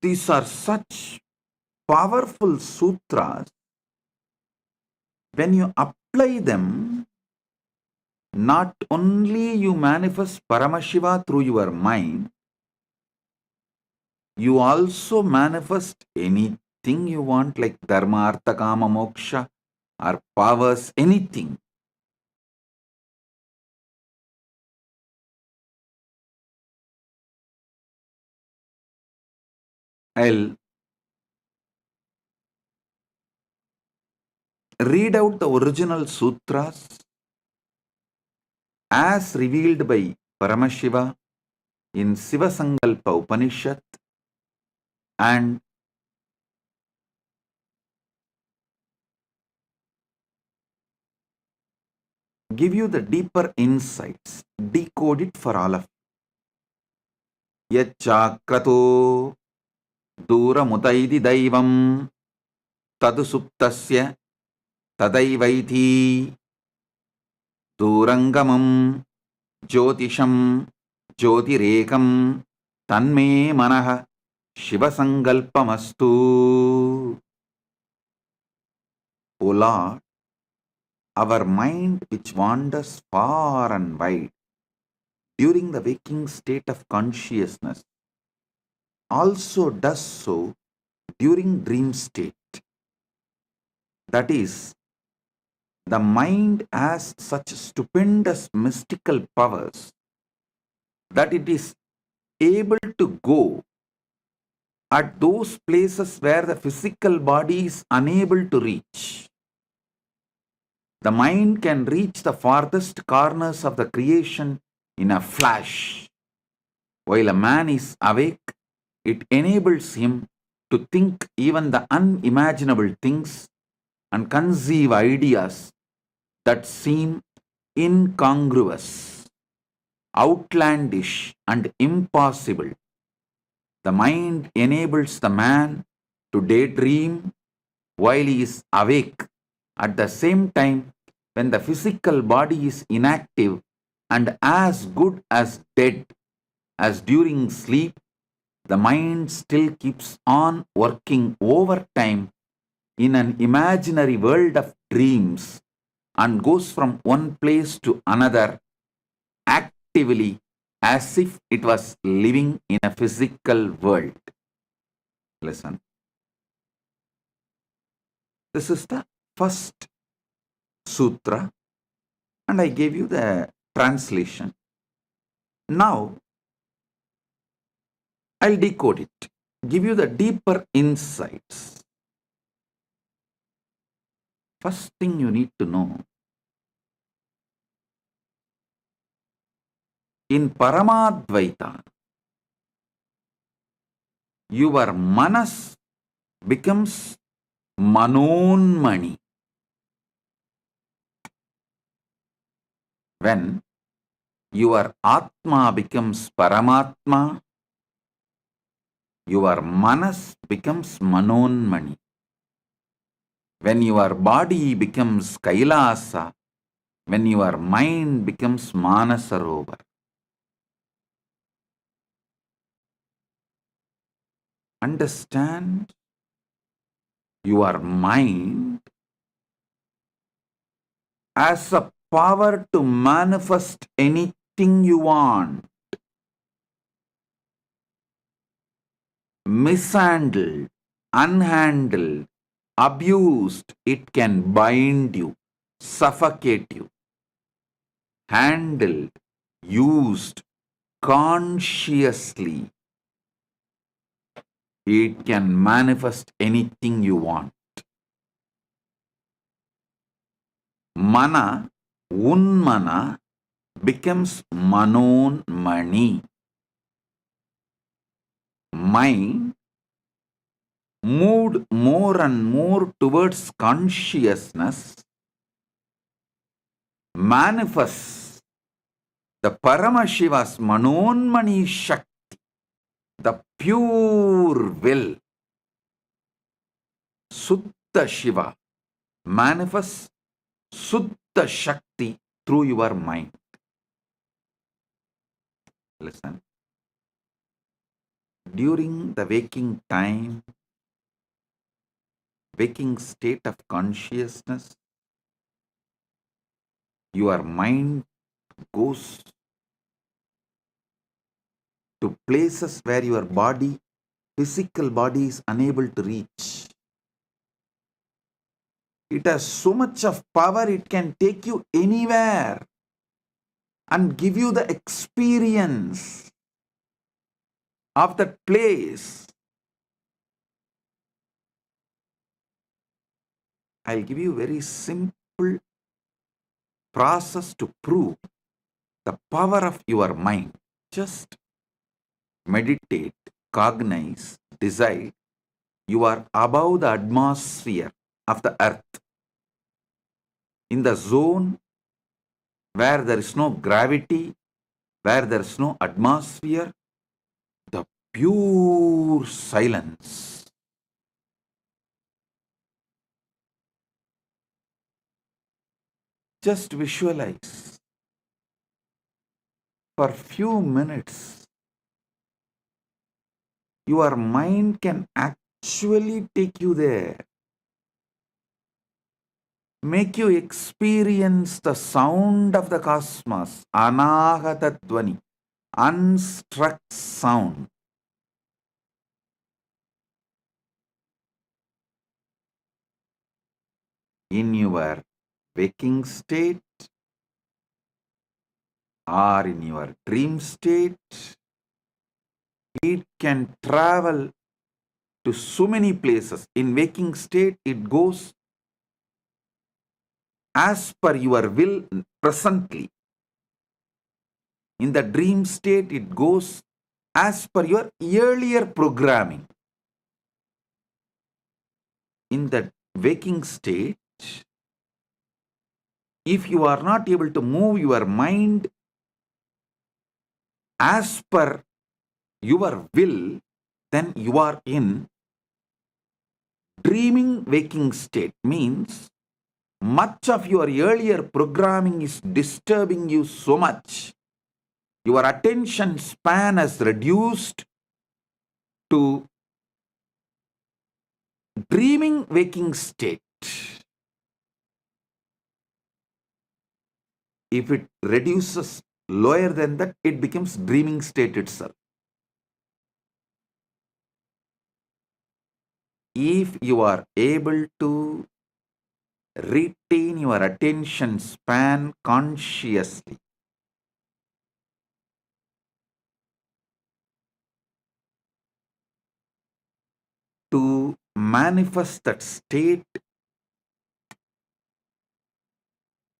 these are such powerful sutras. When you apply them, not only you manifest Paramashiva through your mind, you also manifest anything you want, like Dharma, Artha, Kama, Moksha, or powers, anything. I'll read out the original sutras as revealed by Paramashiva in Siva Sankalpa Upanishad, and give you the deeper insights, decode it for all of you. Yachakrato Duramutaidi Daivam Tadusuptasya Tadaivaiti Durangamam Jyotisham Jyotirekam Tanme Manaha Shiva Sankalpamastu. O Lord, our mind which wanders far and wide during the waking state of consciousness also does so during dream state. That is, the mind has such stupendous mystical powers that it is able to go at those places where the physical body is unable to reach. The mind can reach the farthest corners of the creation in a flash. While a man is awake, it enables him to think even the unimaginable things and conceive ideas that seem incongruous, outlandish, and impossible. The mind enables the man to daydream while he is awake. At the same time, when the physical body is inactive and as good as dead as during sleep, the mind still keeps on working overtime in an imaginary world of dreams and goes from one place to another actively as if it was living in a physical world. Listen. This is the first sutra, and I gave you the translation. Now, I'll decode it, give you the deeper insights. First thing you need to know, in Paramadvaita, your manas becomes manonmani. When your Atma becomes Paramatma, your manas becomes manonmani. When your body becomes Kailasa, when your mind becomes Manasarovar. Understand, your mind has a power to manifest anything you want. Mishandled, unhandled, abused, it can bind you, suffocate you. Handled, used consciously, it can manifest anything you want. Mana, unmana, becomes manonmani. Mind moved more and more towards consciousness, manifests the Paramashiva's manonmani Shakti, the pure will. Suddha Shiva manifests Suddha Shakti through your mind. Listen. During the waking time, waking state of consciousness, your mind goes to places where your body, physical body, is unable to reach. It has so much of power, it can take you anywhere and give you the experience of that place. I'll give you a very simple process to prove the power of your mind. Just meditate, cognize, decide you are above the atmosphere of the earth, in the zone where there is no gravity, where there is no atmosphere, the pure silence. Just visualize for few minutes. Your mind can actually take you there. Make you experience the sound of the cosmos, anahata dvani, unstruck sound. In your waking state or in your dream state, it can travel to so many places. In waking state, it goes as per your will presently. In the dream state, it goes as per your earlier programming. In the waking state, if you are not able to move your mind as per your will, then you are in dreaming waking state. Means much of your earlier programming is disturbing you so much. Your attention span has reduced to dreaming waking state. If it reduces lower than that, it becomes dreaming state itself. If you are able to retain your attention span consciously, to manifest that state,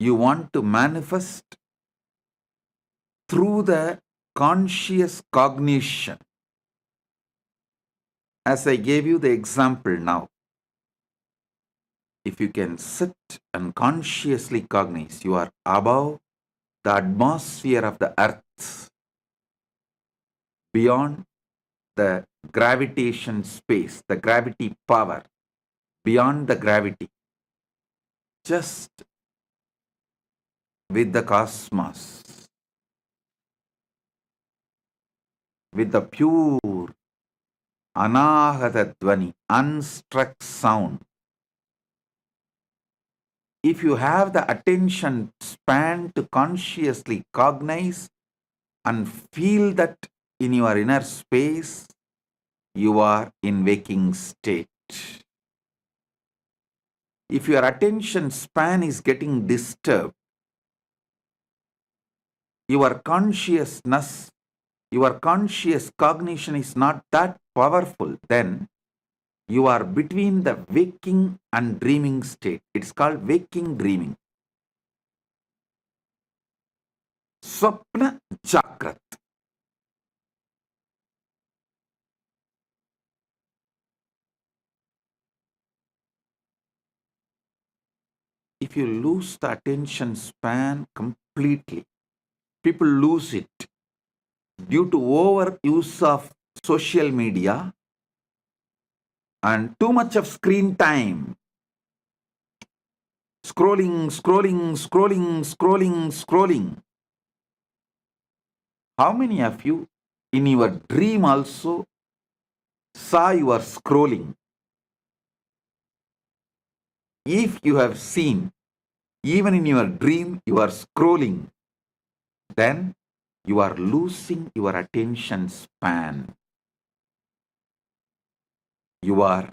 you want to manifest through the conscious cognition. As I gave you the example now, if you can sit and consciously cognize, you are above the atmosphere of the earth, beyond the gravitation space, the gravity power, beyond the gravity, just with the cosmos, with the pure anahata dvani, unstruck sound. If you have the attention span to consciously cognize and feel that in your inner space, you are in waking state. If your attention span is getting disturbed, your consciousness, your conscious cognition is not that powerful, then you are between the waking and dreaming state. It's called waking dreaming. Swapna Jakrat. If you lose the attention span completely, people lose it due to overuse of social media and too much of screen time. Scrolling, scrolling, scrolling, scrolling, scrolling. How many of you in your dream also saw you are scrolling? If you have seen, even in your dream, you are scrolling, then you are losing your attention span. You are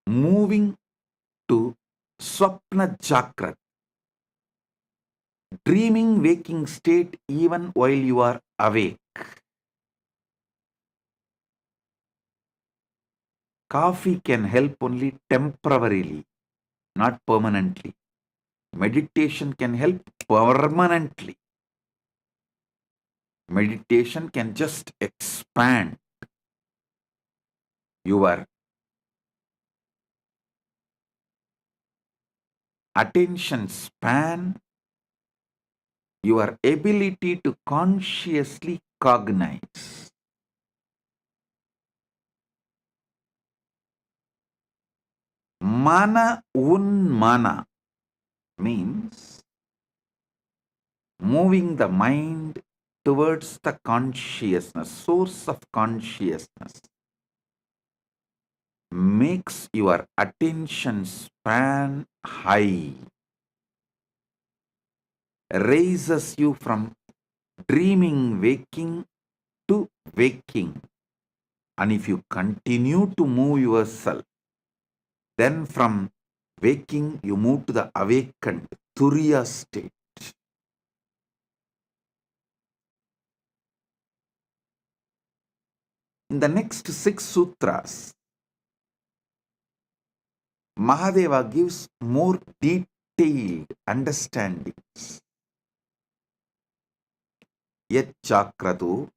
moving to Swapna Jakrat, dreaming waking state even while you are awake. Coffee can help only temporarily, not permanently. Meditation can help permanently. Meditation can just expand your attention span, your ability to consciously cognize. Mana unmana means moving the mind towards the consciousness, source of consciousness, makes your attention span high, raises you from dreaming waking to waking. And if you continue to move yourself, then from waking you move to the awakened Turiya state. In the next 6 sutras, Mahadeva gives more detailed understandings. Yat chakratu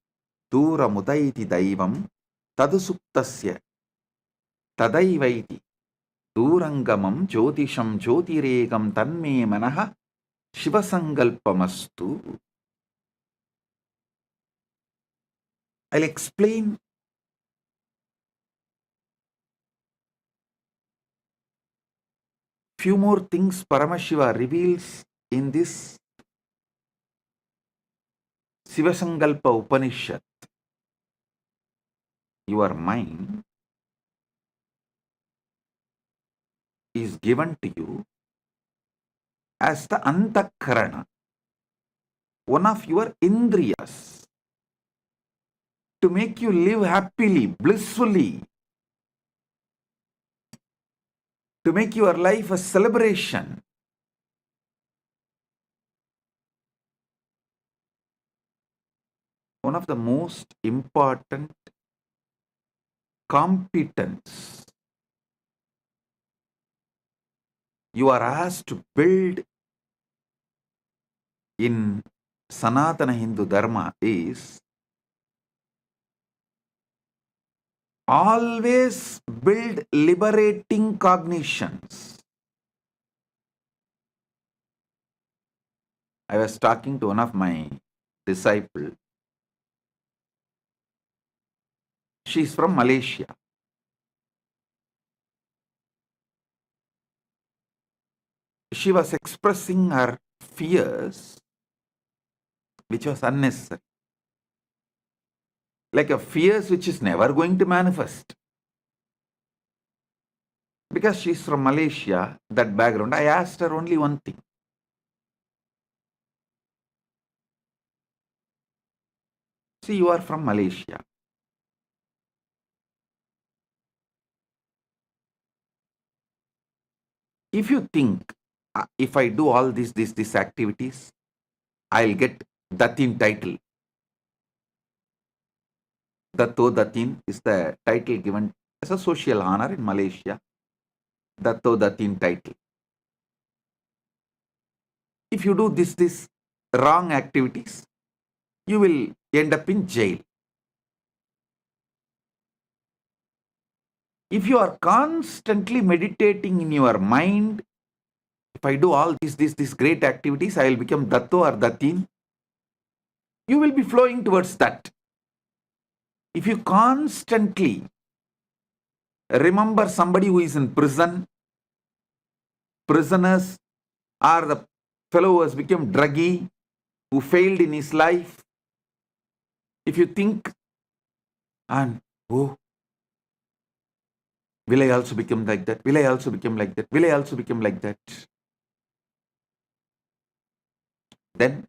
duramudaiti daivam tadusuptasya tadaivaiti durangamam jyotisham jyotiregam tanme manaha shivasangalpamastu. I'll explain few more things Paramashiva reveals in this Sivasangalpa Upanishad. Your mind is given to you as the Antakarana, one of your Indriyas, to make you live happily, blissfully, to make your life a celebration. one of the most important competence you are asked to build in Sanatana Hindu Dharma is always build liberating cognitions. I was talking to one of my disciples. She's from Malaysia. She was expressing her fears, which was unnecessary. Like a fears which is never going to manifest. Because she's from Malaysia, that background, I asked her only one thing. See, you are from Malaysia. If you think, if I do all these activities, I'll get Datin title. Datto Datin is the title given as a social honor in Malaysia. Datto Datin title. If you do this wrong activities, you will end up in jail. If you are constantly meditating in your mind, if I do all these great activities, I will become Datto or Datin. You will be flowing towards that. If you constantly remember somebody who is in prison, prisoners, or the fellow who has become druggie, who failed in his life, if you think, and oh, will I also become like that? Will I also become like that? Will I also become like that? Then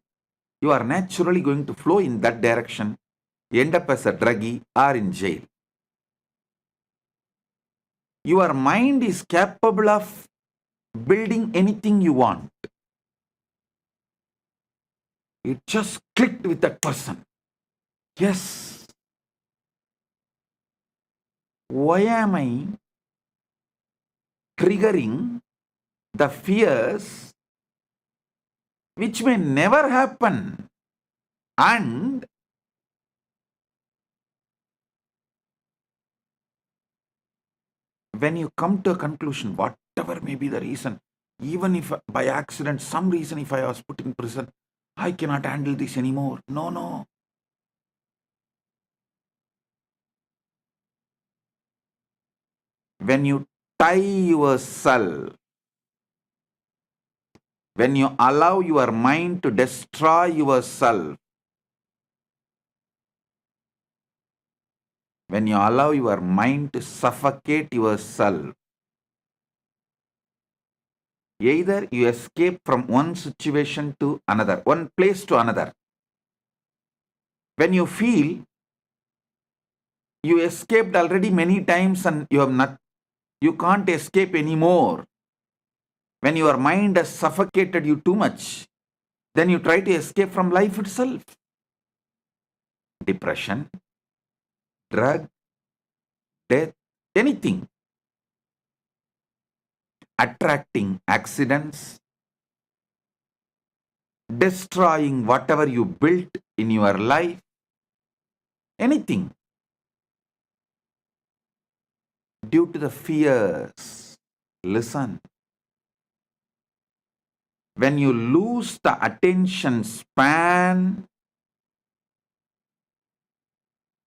you are naturally going to flow in that direction, end up as a druggie or in jail. Your mind is capable of building anything you want. It just clicked with that person. Yes. Why am I triggering the fears which may never happen? And when you come to a conclusion, whatever may be the reason, even if by accident, some reason, if I was put in prison, I cannot handle this anymore. No. When you tie yourself, when you allow your mind to destroy yourself, when you allow your mind to suffocate yourself, either you escape from one situation to another, one place to another. When you feel you escaped already many times and you can't escape anymore, when your mind has suffocated you too much, then you try to escape from life itself. Depression, drug, death, anything. Attracting accidents, destroying whatever you built in your life, anything. Due to the fears. Listen. When you lose the attention span,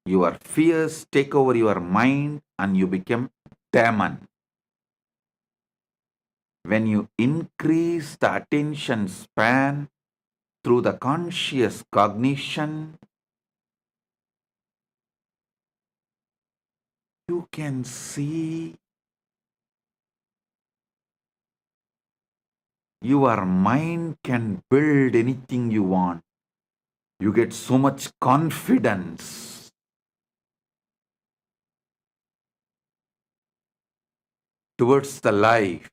your fears take over your mind and you become demon. When you increase the attention span through the conscious cognition, you can see your mind can build anything you want. You get so much confidence. Towards the life.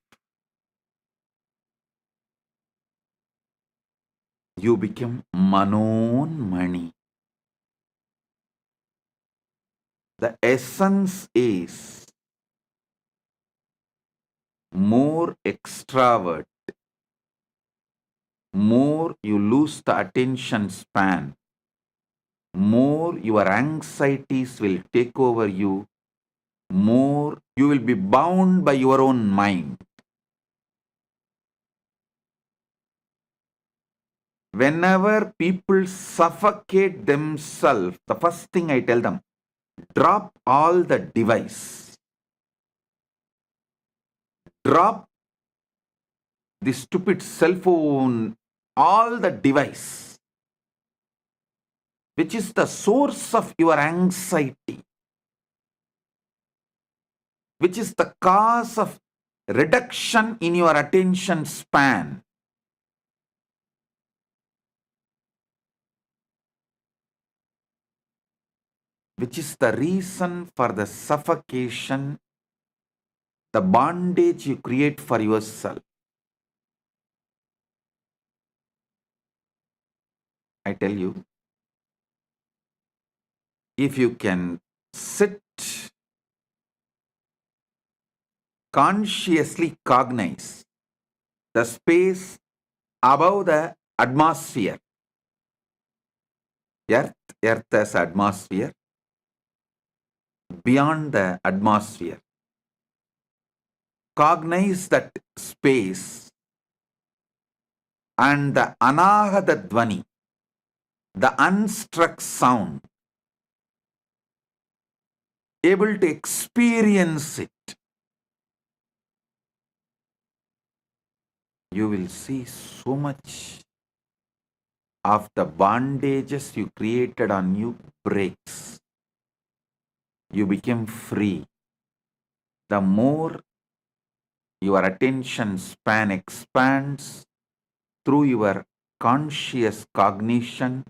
You become Manon Mani. The essence is more extravert, more you lose the attention span, more your anxieties will take over you, more you will be bound by your own mind. Whenever people suffocate themselves, the first thing I tell them, drop all the device. Drop the stupid cell phone, all the device, which is the source of your anxiety, which is the cause of reduction in your attention span. Which is the reason for the suffocation, the bondage you create for yourself. I tell you, if you can sit, consciously cognize the space above the atmosphere, earth as atmosphere, beyond the atmosphere, cognize that space and the anahata dvani, the unstruck sound, able to experience it, you will see so much of the bondages you created on you breaks. You become free. The more your attention span expands through your conscious cognition,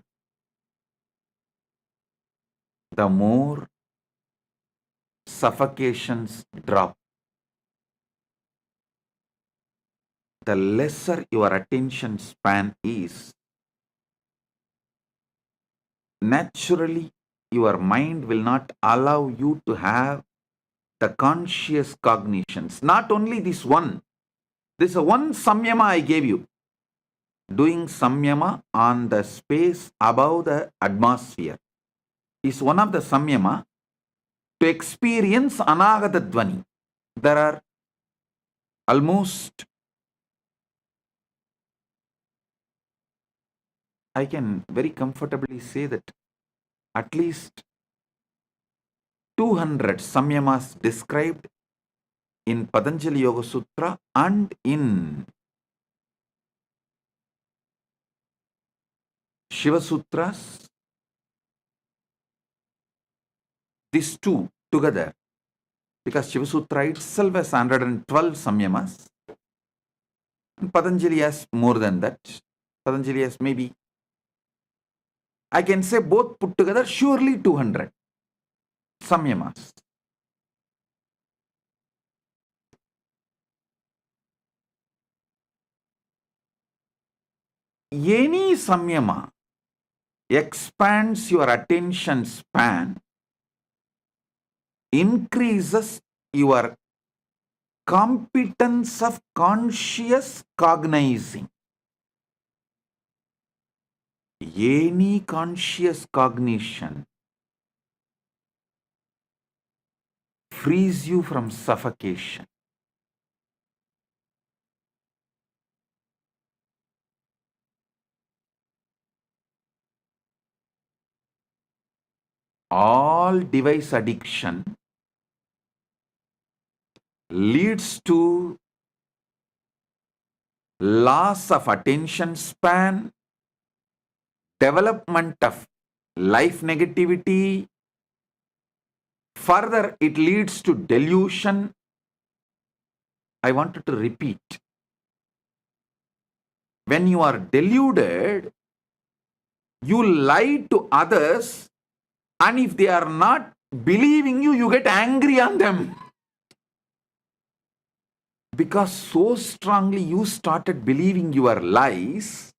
the more suffocations drop. The lesser your attention span is, naturally your mind will not allow you to have the conscious cognitions. Not only this one, this is one samyama I gave you. Doing samyama on the space above the atmosphere is one of the samyama to experience anagata dvani. There are almost, I can very comfortably say that at least 200 samyamas described in Patanjali Yoga Sutra and in Shiva Sutras. These two together, because Shiva Sutra itself has 112 samyamas, and Patanjali has more than that. Patanjali has maybe, I can say both put together, surely 200 samyamas. Any samyama expands your attention span, increases your competence of conscious cognizing. Any conscious cognition frees you from suffocation. All device addiction leads to loss of attention span, development of life negativity. Further, it leads to delusion. I wanted to repeat. When you are deluded, you lie to others, and if they are not believing you, you get angry on them. Because so strongly you started believing your lies,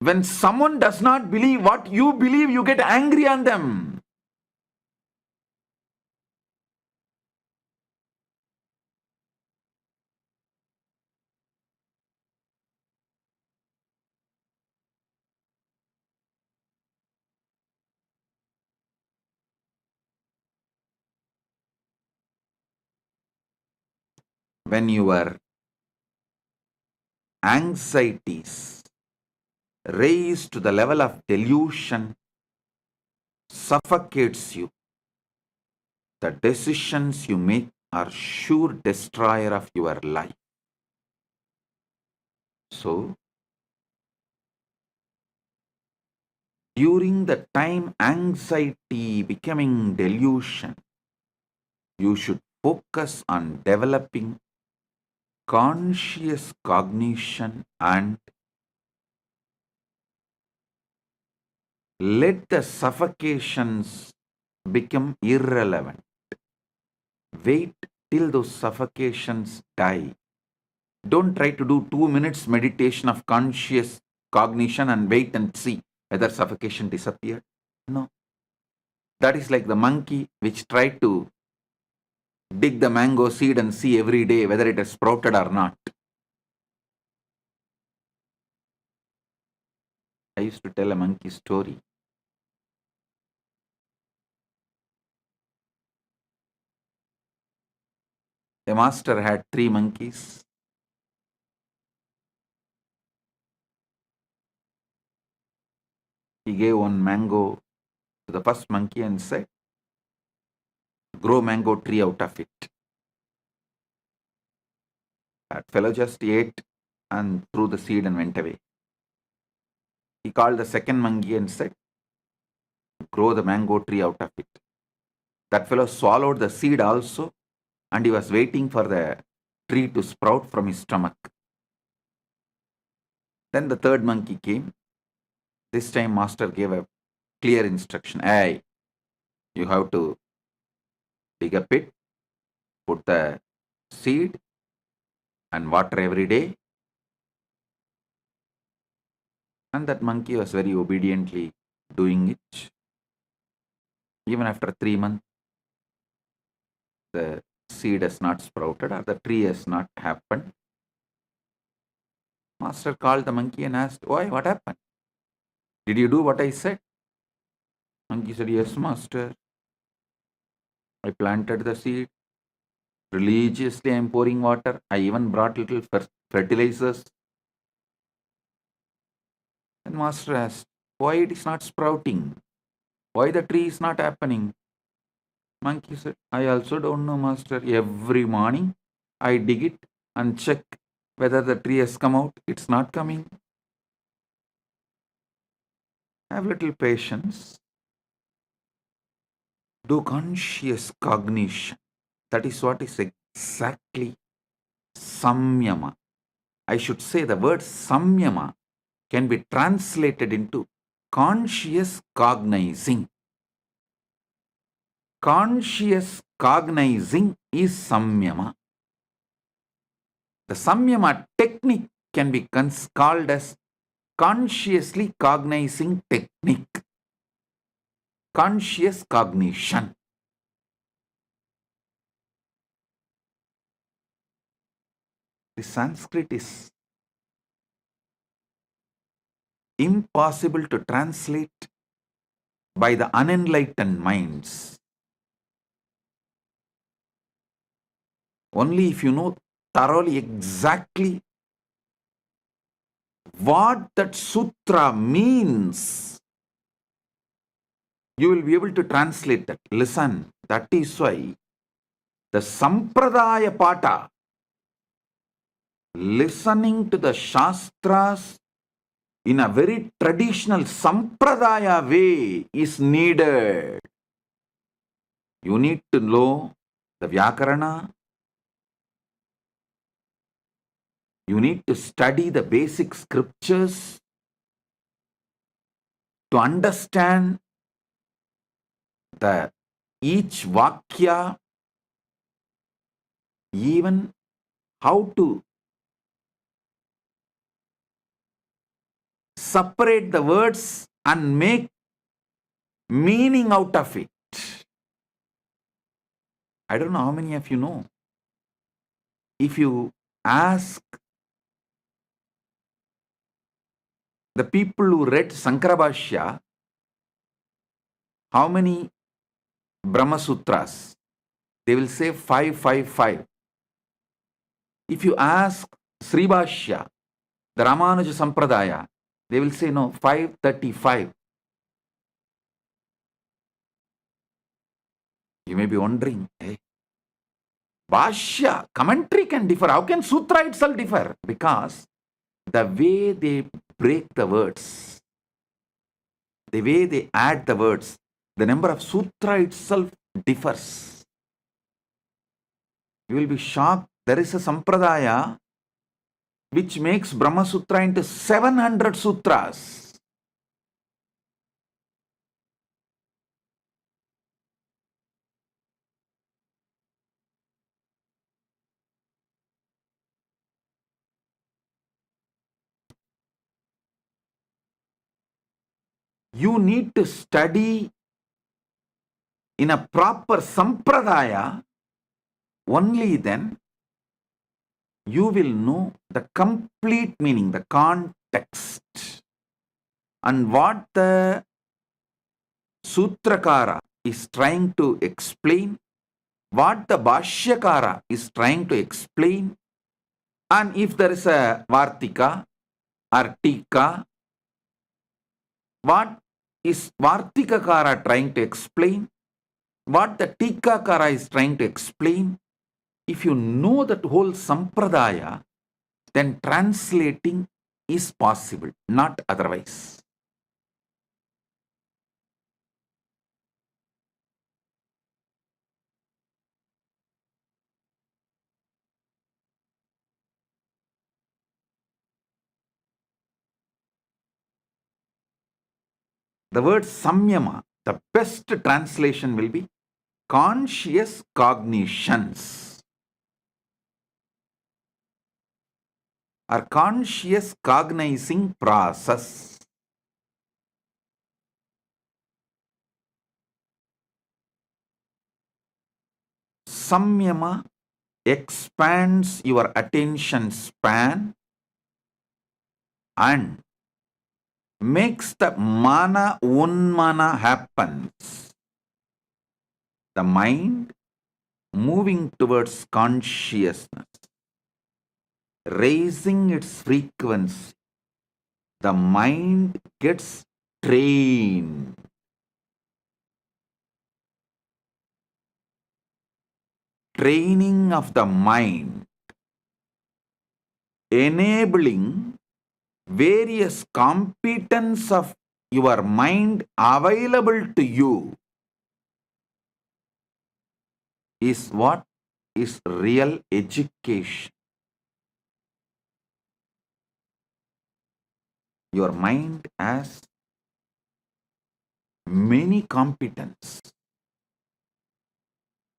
When someone does not believe what you believe, you get angry on them. When your anxieties raised to the level of delusion suffocates you, the decisions you make are sure destroyer of your life. So, during the time anxiety becoming delusion, you should focus on developing conscious cognition and let the suffocations become irrelevant. Wait till those suffocations die. Don't try to do 2 minutes meditation of conscious cognition and wait and see whether suffocation disappeared. No. That is like the monkey which tried to dig the mango seed and see every day whether it has sprouted or not. I used to tell a monkey story. A master had 3 monkeys. He gave one mango to the first monkey and said, grow mango tree out of it. That fellow just ate and threw the seed and went away. He called the second monkey and said, grow the mango tree out of it. That fellow swallowed the seed also, and he was waiting for the tree to sprout from his stomach. Then the third monkey came. This time master gave a clear instruction. Hey, you have to dig a pit, put the seed and water every day. And that monkey was very obediently doing it. Even after 3 months, the seed has not sprouted or the tree has not happened. Master called the monkey and asked, why, what happened? Did you do what I said? Monkey said, yes, master. I planted the seed. Religiously, I am pouring water. I even brought little fertilizers. And master asked, why it is not sprouting? Why the tree is not happening? Monkey said, I also don't know, master. Every morning, I dig it and check whether the tree has come out. It's not coming. Have little patience. Do conscious cognition. That is what is exactly samyama. I should say the word samyama can be translated into conscious cognizing. Conscious cognizing is samyama. The samyama technique can be called as consciously cognizing technique. Conscious cognition. The Sanskrit is impossible to translate by the unenlightened minds. Only if you know thoroughly exactly what that sutra means, you will be able to translate that. Listen, that is why the Sampradaya Pata, listening to the Shastras in a very traditional Sampradaya way is needed. You need to know the Vyakarana. You need to study the basic scriptures to understand each Vakya, even how to separate the words and make meaning out of it. I don't know how many of you know. If you ask the people who read Sankara Bhashya, how many Brahma Sutras? They will say 555. If you ask Sri Bhashya, the Ramanuja Sampradaya, they will say no, 535. You may be wondering, hey, Bhashya, commentary can differ. How can Sutra itself differ? Because the way they break the words, the way they add the words, the number of Sutra itself differs. You will be shocked. There is a Sampradaya which makes Brahma Sutra into 700 sutras. You need to study in a proper Sampradaya. Only then you will know the complete meaning, the context, and what the Sutrakara is trying to explain, what the Bhashyakara is trying to explain, and if there is a Vartika or Tika, what is Vartikakara trying to explain, what the Tikakara is trying to explain. If you know that whole Sampradaya, then translating is possible, not otherwise. The word samyama, the best translation will be conscious cognitions or conscious cognizing process. Samyama expands your attention span and makes the mana unmana happens. The mind moving towards consciousness, raising its frequency. The mind gets trained. Training of the mind, enabling various competence of your mind available to you, is what is real education. Your mind has many competence.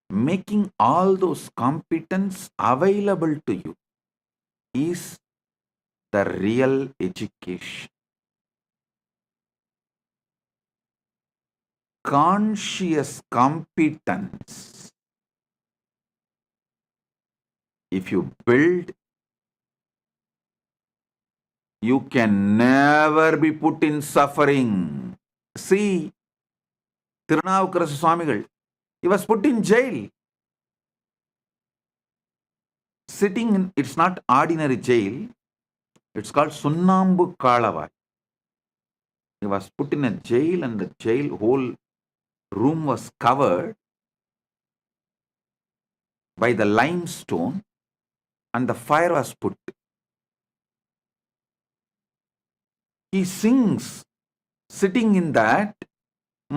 Making all those competence available to you is the real education. Conscious competence, if you build, you can never be put in suffering. See, Tirunavukarasa Swamigal, he was put in jail. Sitting in, it's not ordinary jail, it's called Sunnambu Kalavai. He was put in a jail and the jail whole room was covered by the limestone and the fire was put. He sings, sitting in that,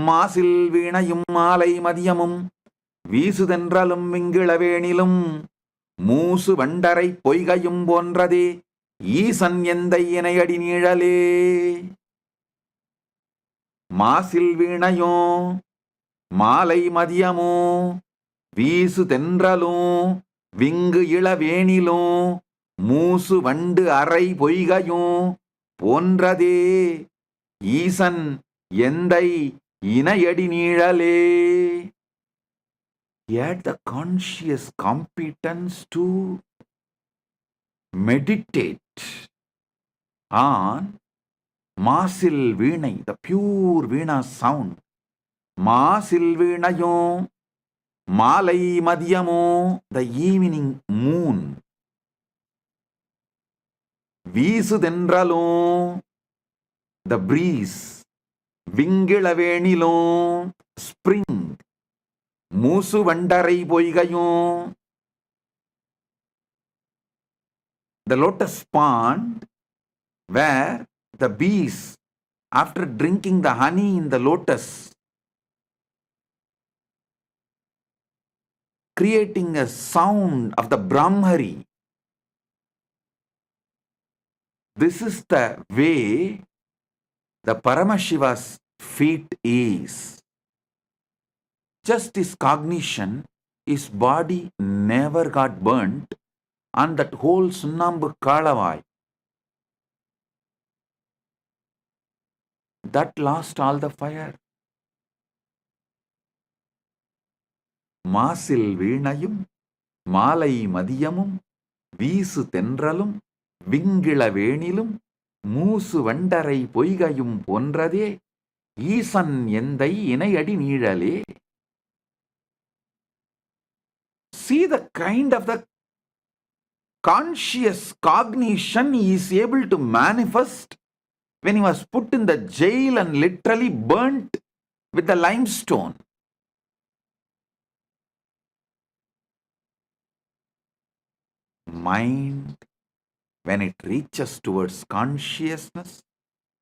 மாசில் வீணையும் மாலை மதியமும் வீசுதென்றலும் விங்கிளவேணிலும் மூசு வண்டரை பொய்கையும் போன்றதே ஈசன் எந்தை இணையடி நீழலே. மாசில் வீணையோ மாலை மதியமோ வீசு தென்றலும் wing இளவேணிலும் மூசு வண்டு அறை பொய்கையும் போன்றதே ஈசன் எந்தை இணையடி நீழலே. He had the conscious competence to meditate on மாசில் வீணை, the pure வீணா sound. மாசில் வீணையும் மாலை மதியமும், the evening moon. வீசுதென்றலும், the breeze. விங்கிளவேணிலும், spring. மூசு வண்டரை பொய்கையும், the lotus pond, where the bees, after drinking the honey in the lotus, creating a sound of the Brahmari. This is the way the Paramashiva's feet is. Just his cognition, his body never got burnt on that whole Sunnambu Kalavai. That lost all the fire. மாசில் வீணையும் மாலை மதியமும் வீசு தென்றலும் விங்கிள வேணிலும் மூசு வண்டரை பொய்கையும் போன்றதே ஈசன் எந்தை இணையடி நீழலே. See the kind of the conscious cognition he is able to manifest when he was put in the jail and literally burnt with the limestone. Mind, when it reaches towards consciousness,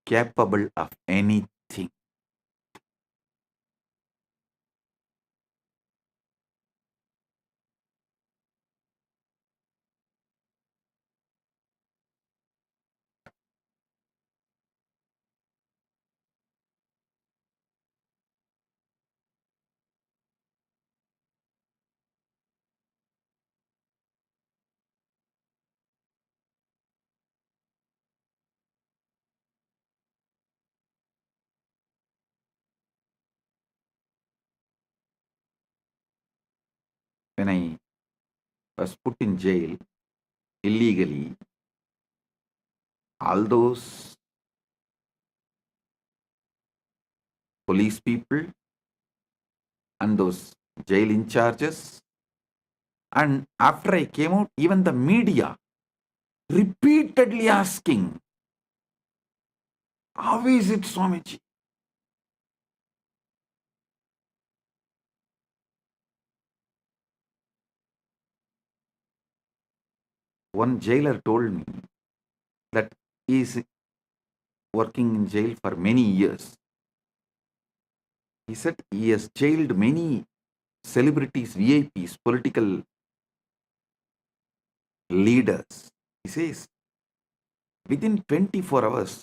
capable of anything. When I was put in jail illegally, all those police people and those jail in charges, and after I came out, even the media repeatedly asking, how is it, Swamiji? One jailer told me that he is working in jail for many years. He said he has jailed many celebrities, VIPs, political leaders. He says, within 24 hours,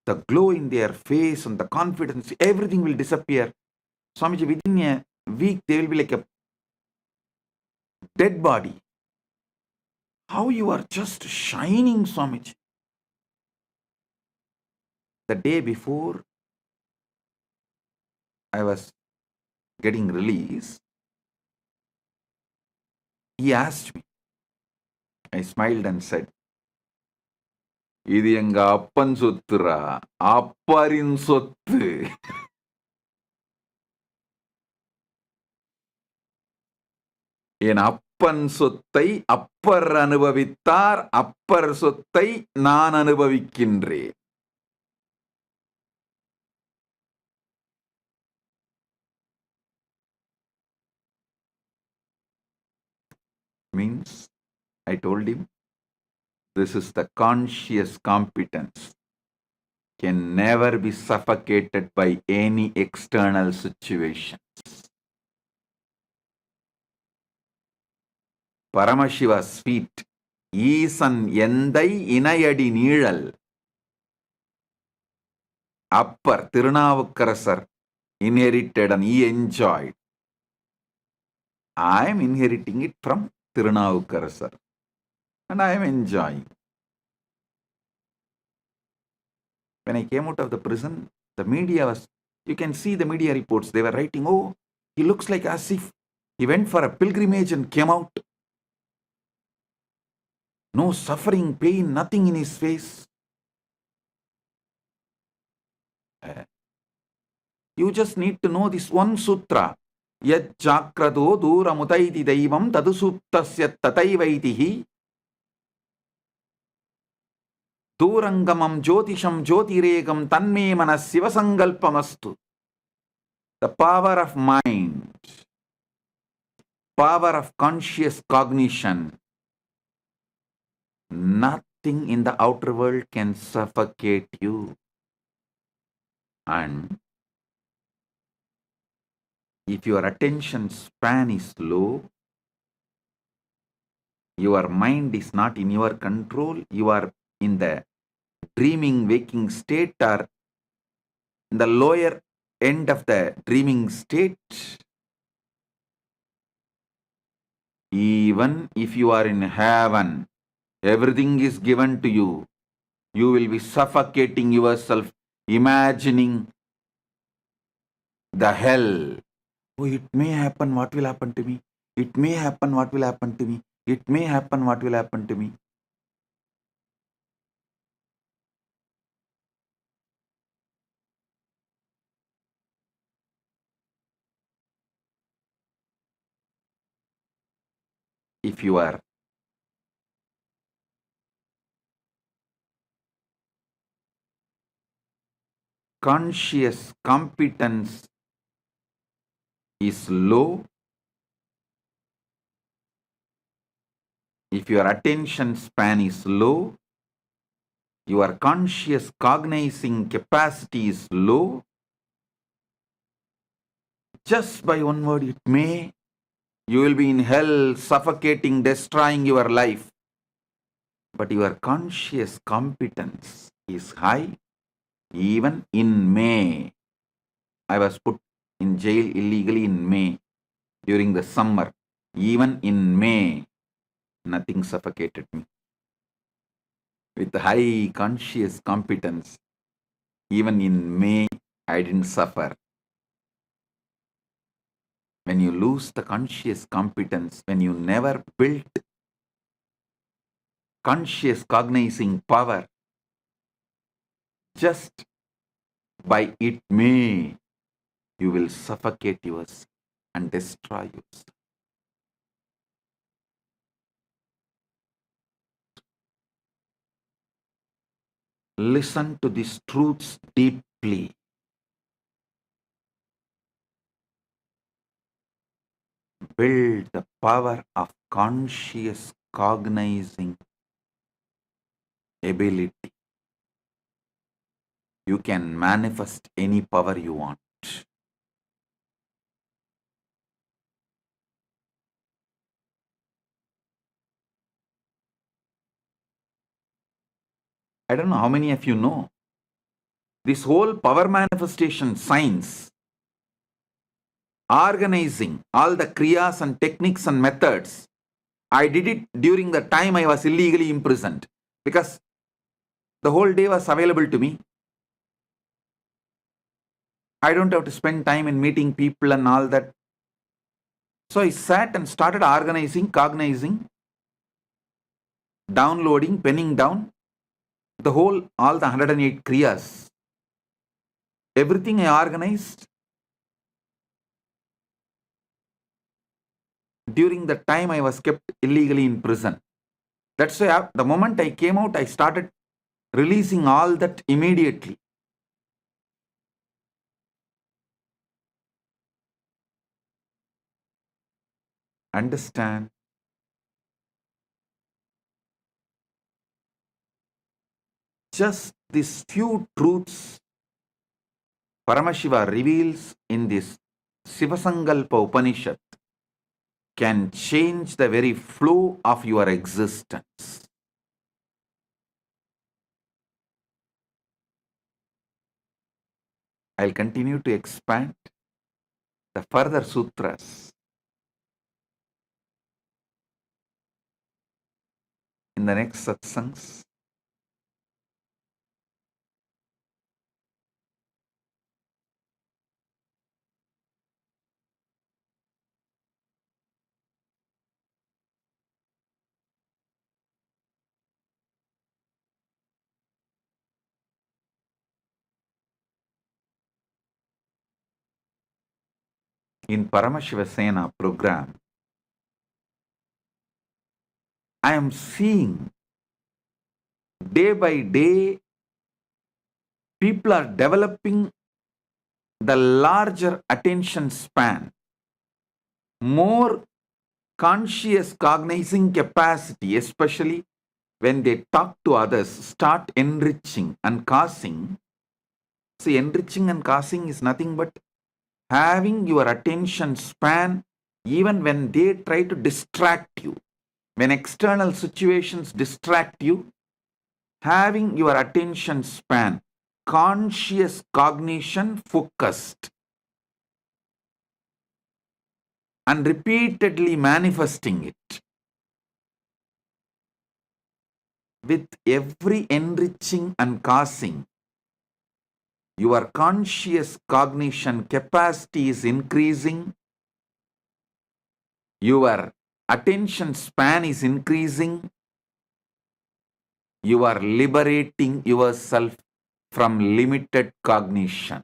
the glow in their face and the confidence, everything will disappear. Swamiji, within a week, they will be like a dead body. How you are just shining, Swamiji. The day before I was getting released, he asked me. I smiled and said, இது எங்க அப்பன் சொத்துரா, அப்பரின் சொத்து. என் அப்பன் சொத்தை அப்பர் அனுபவித்தார், அப்பர் சொத்தை நான் அனுபவிக்கின்றேன். Means, I told him, this is the conscious competence, can never be suffocated by any external situations. Paramashiva's feet, ஈசன் எந்தை இணையடி நீழல். Upper Thirunavukkarasar inherited and he enjoyed. I am inheriting it from Thirunavukkarasar and I am enjoying. When I came out of the prison, the media was, you can see the media reports, they were writing, oh, he looks like as if he went for a pilgrimage and came out. No suffering, pain, nothing in his face. You just need to know this one sutra. Yad chakrado duramutaiti daivam tadusuptasya tataivaitihi durangamam jyotisham jyotiregam tanme manas sivasangalpamastu. The power of mind, power of conscious cognition, nothing in the outer world can suffocate you. And if your attention span is low, your mind is not in your control, you are in the dreaming waking state or in the lower end of the dreaming state, even if you are in heaven, everything is given to you, you will be suffocating yourself, imagining the hell. Oh, it may happen, what will happen to me? It may happen, what will happen to me? It may happen, what will happen to me? If your conscious competence is low, if your attention span is low, your conscious cognizing capacity is low, just by one word, it may, you will be in hell, suffocating, destroying your life. But your conscious competence is high. Even in May, I was put in jail illegally in May during the summer. Even in May, nothing suffocated me. With high conscious competence, even in May, I didn't suffer. When you lose the conscious competence, when you never built conscious cognizing power, just by it may, you will suffocate yourself and destroy yourself. Listen to these truths deeply. Build the power of conscious cognizing ability. You can manifest any power you want. I don't know how many of you know. This whole power manifestation science, organizing all the kriyas and techniques and methods, I did it during the time I was illegally imprisoned because the whole day was available to me. I don't have to spend time in meeting people and all that. So I sat and started organizing, cognizing, downloading, penning down all the 108 kriyas. Everything I organized during the time I was kept illegally in prison. That's why the moment I came out, I started releasing all that immediately. Understand? Just these few truths Paramashiva reveals in this Sivasangalpa Upanishad can change the very flow of your existence. I'll continue to expand the further sutras in the next satsangs. In Paramashivasena program, I am seeing day by day people are developing the larger attention span, more conscious cognizing capacity, especially when they talk to others, start enriching and causing. See, enriching and causing is nothing but having your attention span even when they try to distract you. When external situations distract you, having your attention span, conscious cognition focused, and repeatedly manifesting it. With every enriching and causing, your conscious cognition capacity is increasing, your attention span is increasing, you are liberating yourself from limited cognitions.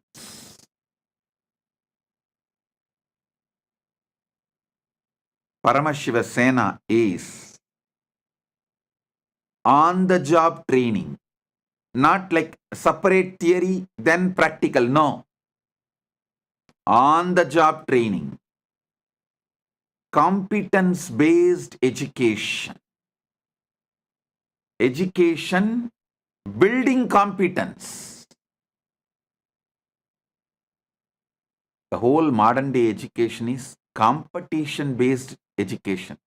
Paramashivasena is on-the-job training, not like separate theory, then practical. No. On-the-job training. Competence-based education. Education building competence. The whole modern day education is competition-based education.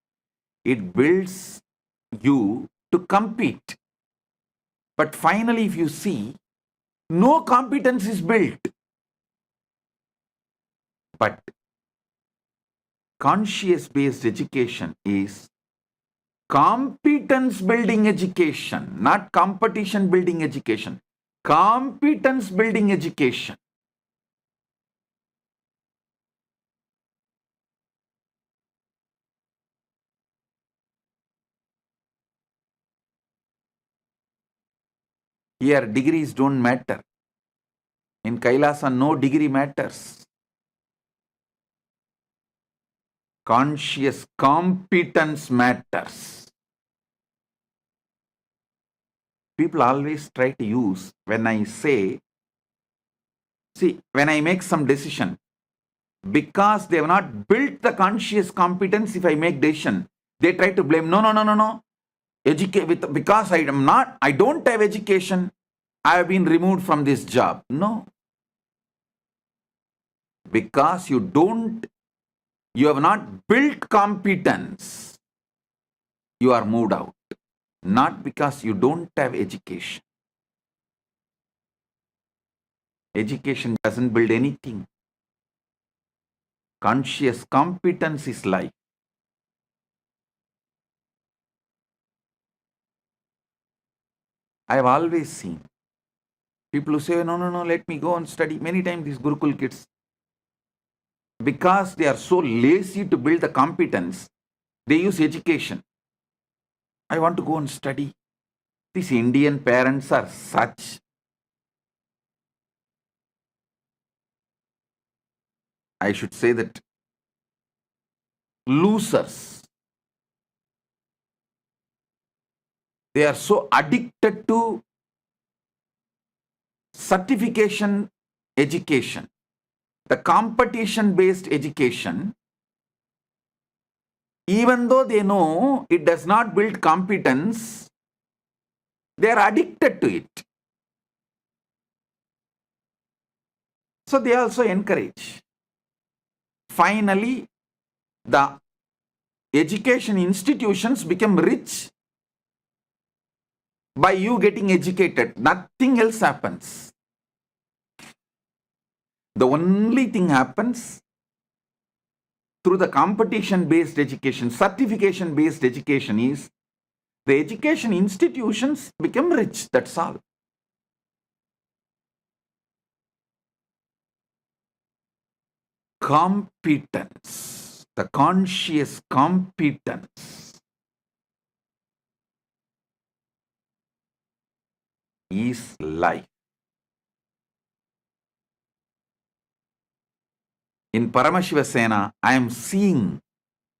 It builds you to compete. But finally, if you see, no competence is built. But conscious-based education is competence building education, not competition building education. Competence building education. Here, degrees don't matter. In Kailasa, no degree matters. Conscious competence matters. People always try to use, when I say, see, when I make some decision, because they have not built the conscious competence, if I make decision, they try to blame, no. Because I don't have education, I have been removed from this job. No. Because you have not built competence, you are moved out. Not because you don't have education. Education doesn't build anything. Conscious competence is life. I have always seen people who say, no, let me go and study. Many times these Gurukul kids, because they are so lazy to build the competence, they use education. I want to go and study. These Indian parents are such. I should say that losers. They are so addicted to certification education, the competition-based education, even though they know it does not build competence, they are addicted to it. So they also encourage. Finally, the education institutions become rich by you getting educated. Nothing else happens. The only thing happens through the competition-based education, certification-based education is the education institutions become rich. That's all. Competence, the conscious competence is life. In Paramashiva Sena, I am seeing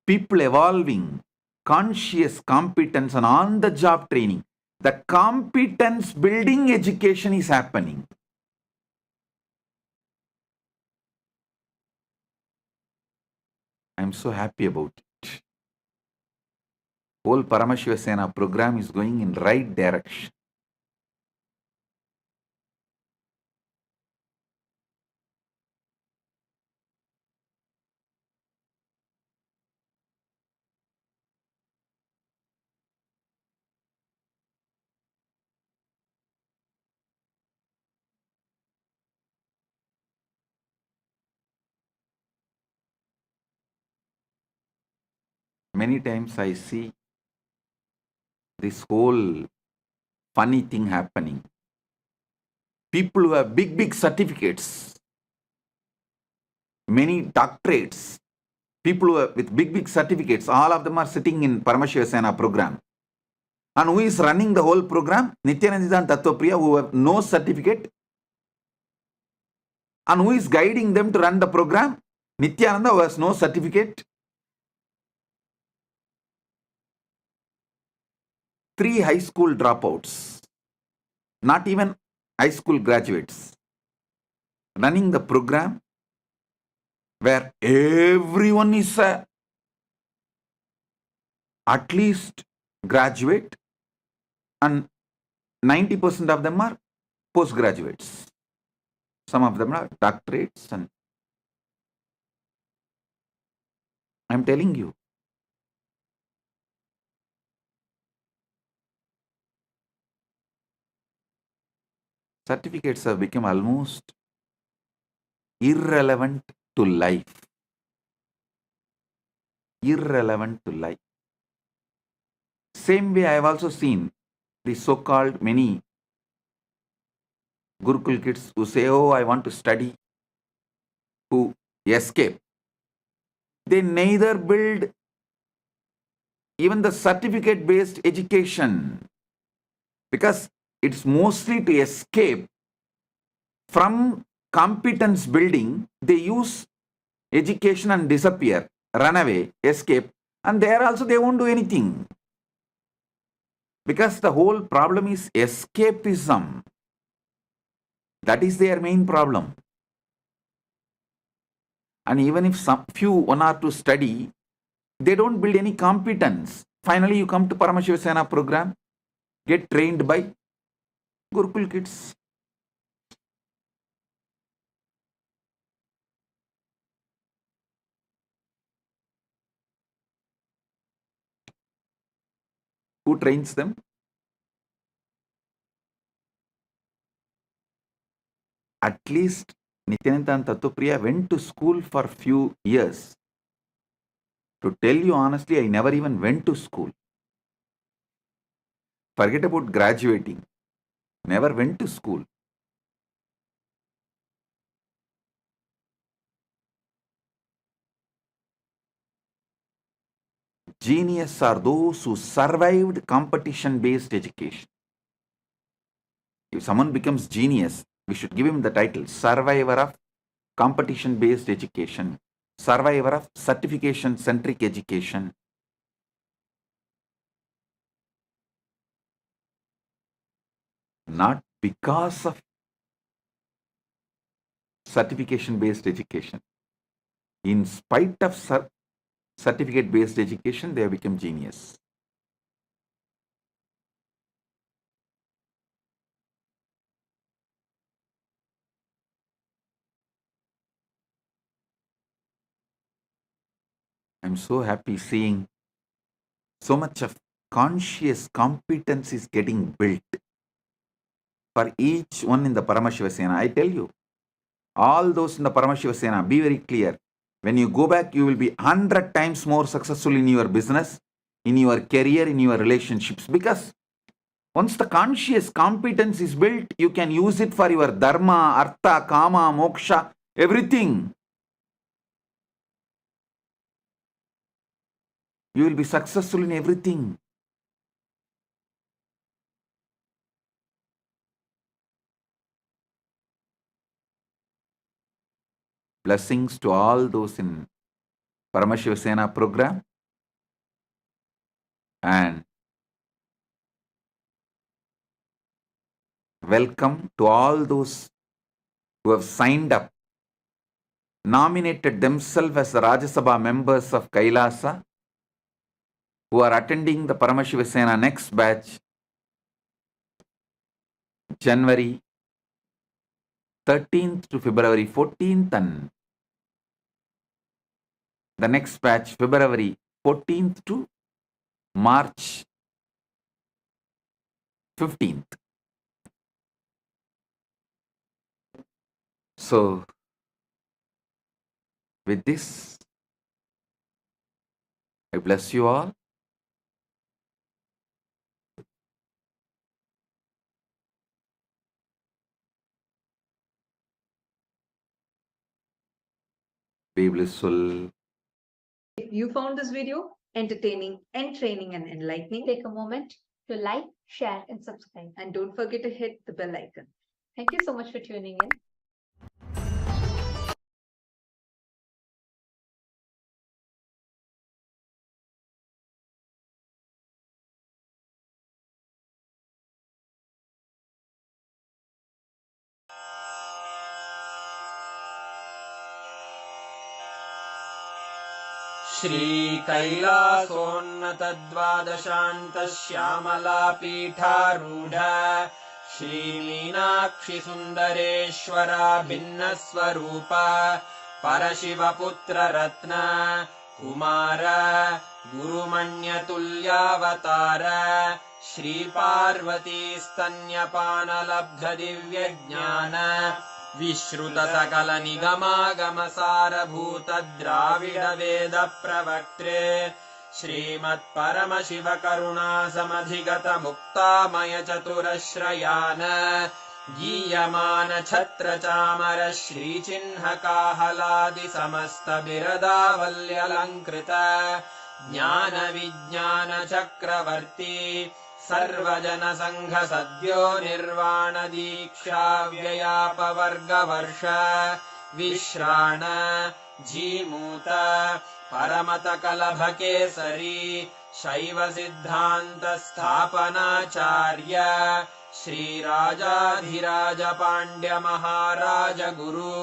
people evolving, conscious competence and on-the-job training. The competence building education is happening. I am so happy about it. Whole Paramashiva Sena program is going in right direction. Many times I see this whole funny thing happening. People who have big certificates, many doctorates, people who are with big certificates, all of them are sitting in Paramashiva Sena program. And who is running the whole program? Nithyananda and Tattvapriya, who have no certificate. And who is guiding them to run the program? Nithyananda, who has no certificate. 3 high school dropouts, not even high school graduates, running the program where everyone is at least graduate and 90% of them are postgraduates. Some of them are doctorates, and I'm telling you, certificates have become almost irrelevant to life. Irrelevant to life. Same way I have also seen the so-called many Gurukul kids who say, oh, I want to study, who escape. They neither build even the certificate-based education, because it's mostly to escape from competence building. They use education and disappear, run away, escape, and there also they won't do anything. Because the whole problem is escapism. That is their main problem. And even if some few, 1 or 2 study, they don't build any competence. Finally, you come to Paramashiva Sena program, get trained by Gurukul kids. Who trains them? At least Nithyananda and Tattvapriya went to school for few years. To tell you honestly, I never even went to school. Forget about graduating. Never went to school. Genius are those who survived competition-based education. If someone becomes genius, we should give him the title survivor of competition-based education, survivor of certification-centric education. Not because of certification-based education. In spite of certificate-based education, they have become genius. I'm so happy seeing so much of conscious competence is getting built for each one in the Paramashiva Sena. I tell you, all those in the Paramashiva Sena, be very clear. When you go back, you will be 100 times more successful in your business, in your career, in your relationships. Because once the conscious competence is built, you can use it for your dharma, artha, kama, moksha, everything. You will be successful in everything. Blessings to all those in Paramashiva Sena program, and welcome to all those who have signed up, nominated themselves as the Rajya Sabha members of Kailasa, who are attending the Paramashiva Sena next batch, January 13th to February 14th, and the next batch, February 14th to March 15th. So, with this, I bless you all. Be blissful. If you found this video entertaining, entraining, and enlightening, Take a moment to like, share, and subscribe. and don't forget to hit the bell icon. Thank you so much for tuning in. श्रीकैलासोन्नतद्वादशान्तश्यामलापीठारूढ श्रीमीनाक्षिसुन्दरेश्वरा भिन्नस्वरूप परशिवपुत्ररत्न Kumar गुरुमण्यतुल्यावतार श्रीपार्वतीस्तन्यपानलब्धदिव्यज्ञान विश्रुतसकलनिगमागमसारभूत द्राविडवेदप्रवक्त्रे श्रीमत्परमशिवकरुणासमधिगतमुक्तामयचतुरश्रयान गीयमान छत्रचामर श्रीचिह्नकाहलादिसमस्तबिरदावल्यलङ्कृत ज्ञानविज्ञानचक्रवर्ती सर्वजनसङ्घसद्यो निर्वाणदीक्षाव्ययापवर्गवर्ष विश्राण Jimuta परमतकलभकेसरी शैवसिद्धान्तस्थापनाचार्य श्रीराजाधिराजपाण्ड्यमहाराजगुरु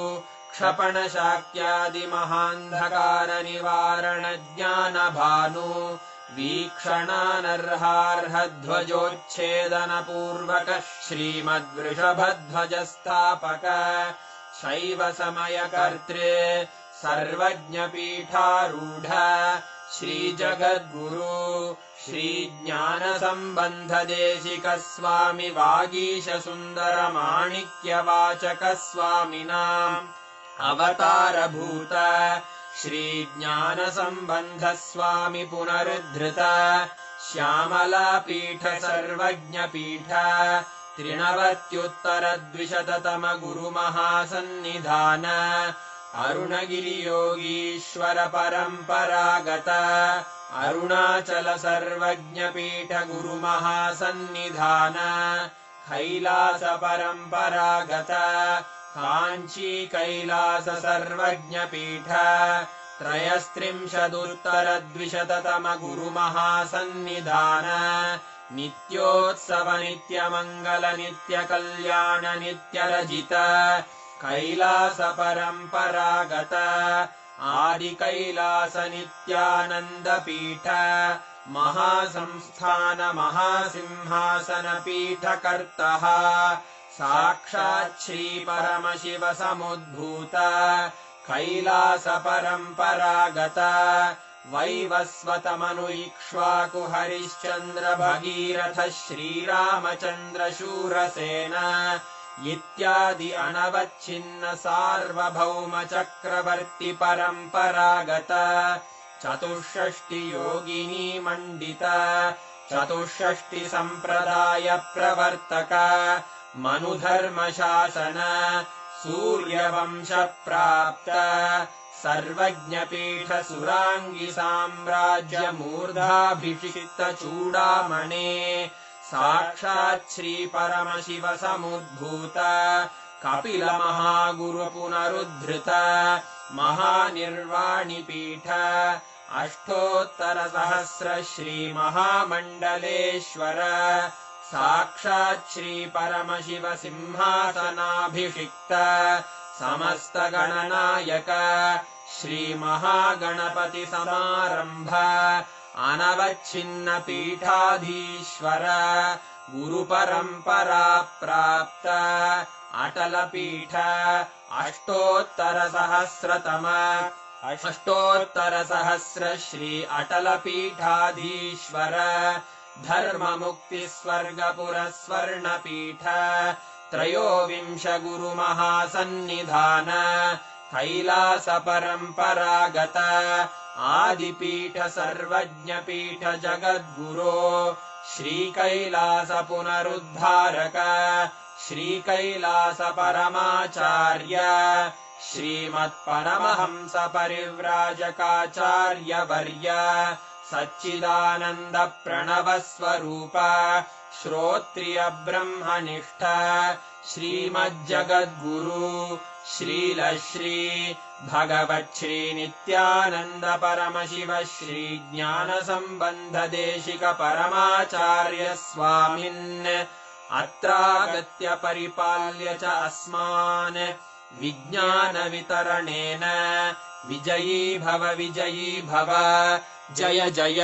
क्षपणशाक्यादिमहान्धकारनिवारणज्ञानभानु वीक्षणानर्हार्हध्वजोच्छेदनपूर्वक श्रीमद्वृषभध्वजस्थापक शैवसमयकर्त्रे सर्वज्ञपीठारूढ श्रीजगद्गुरु श्रीज्ञानसम्बन्धदेशिकस्वामि वागीशसुन्दरमाणिक्यवाचकस्वामिनाम् अवतारभूत श्रीज्ञानसम्बन्धस्वामि पुनरुद्धृत श्यामलापीठ सर्वज्ञपीठ 93 गुरुमहासन्निधान अरुणगिरियोगीश्वर परम्परागत अरुणाचल सर्वज्ञपीठ गुरुमहासन्निधान कैलास परम्परागत काञ्ची कैलास सर्वज्ञपीठ 33 गुरुमहासन्निधान नित्योत्सव नित्यमङ्गल नित्यकल्याण नित्यरजित कैलास परम्परागत आदि कैलास नित्यानन्दपीठ महासंस्थान महासिंहासन पीठकर्तः साक्षात् श्री परमशिव समुद्भूत कैलास परम्परागत वैवस्वतमनु इक्ष्वाकु हरिश्चन्द्र भगीरथ श्रीरामचन्द्र शूरसेन इत्यादि अनवच्छिन्न सार्वभौम चक्रवर्ति परम्परागत 64 योगिनी मण्डित 64 सम्प्रदाय प्रवर्तक मनुधर्मशासन सूर्यवंश प्राप्त सर्वज्ञपीठ सुरांगी साम्राज्य मूर्धाभिषिक्त चूडामणे साक्षात् श्री परमशिव समुद्भूत कपिलमहागुरुपुनरुद्धृत महानिर्वाणिपीठ अष्टोत्तरसहस्र श्रीमहामण्डलेश्वर साक्षात् श्रीपरमशिव सिंहासनाभिषिक्त समस्तगणनायक श्रीमहागणपतिसमारम्भ अनवच्छिन्नपीठाधीश्वर गुरुपरम्परा प्राप्त अटलपीठ अष्टोत्तरसहस्र श्री अटलपीठाधीश्वर धर्ममुक्तिस्वर्गपुरस्वर्णपीठ त्रयोविंश गुरुमहासन्निधान कैलासपरम्परागत आदिपीठ सर्वज्ञपीठ जगद्गुरो श्रीकैलासपुनरुद्धारक श्रीकैलासपरमाचार्य श्रीमत्परमहंसपरिव्राजकाचार्यवर्य सच्चिदानन्दप्रणवस्वरूप श्रोत्रियब्रह्मनिष्ठ श्रीमज्जगद्गुरु श्रीलश्री भगवच्छ्रीनित्यानन्द परमशिव श्रीज्ञानसम्बन्धदेशिक परमाचार्य स्वामिन् अत्रागत्य परिपाल्य च अस्मान् विज्ञानवितरणेन विजयी भव जय जय।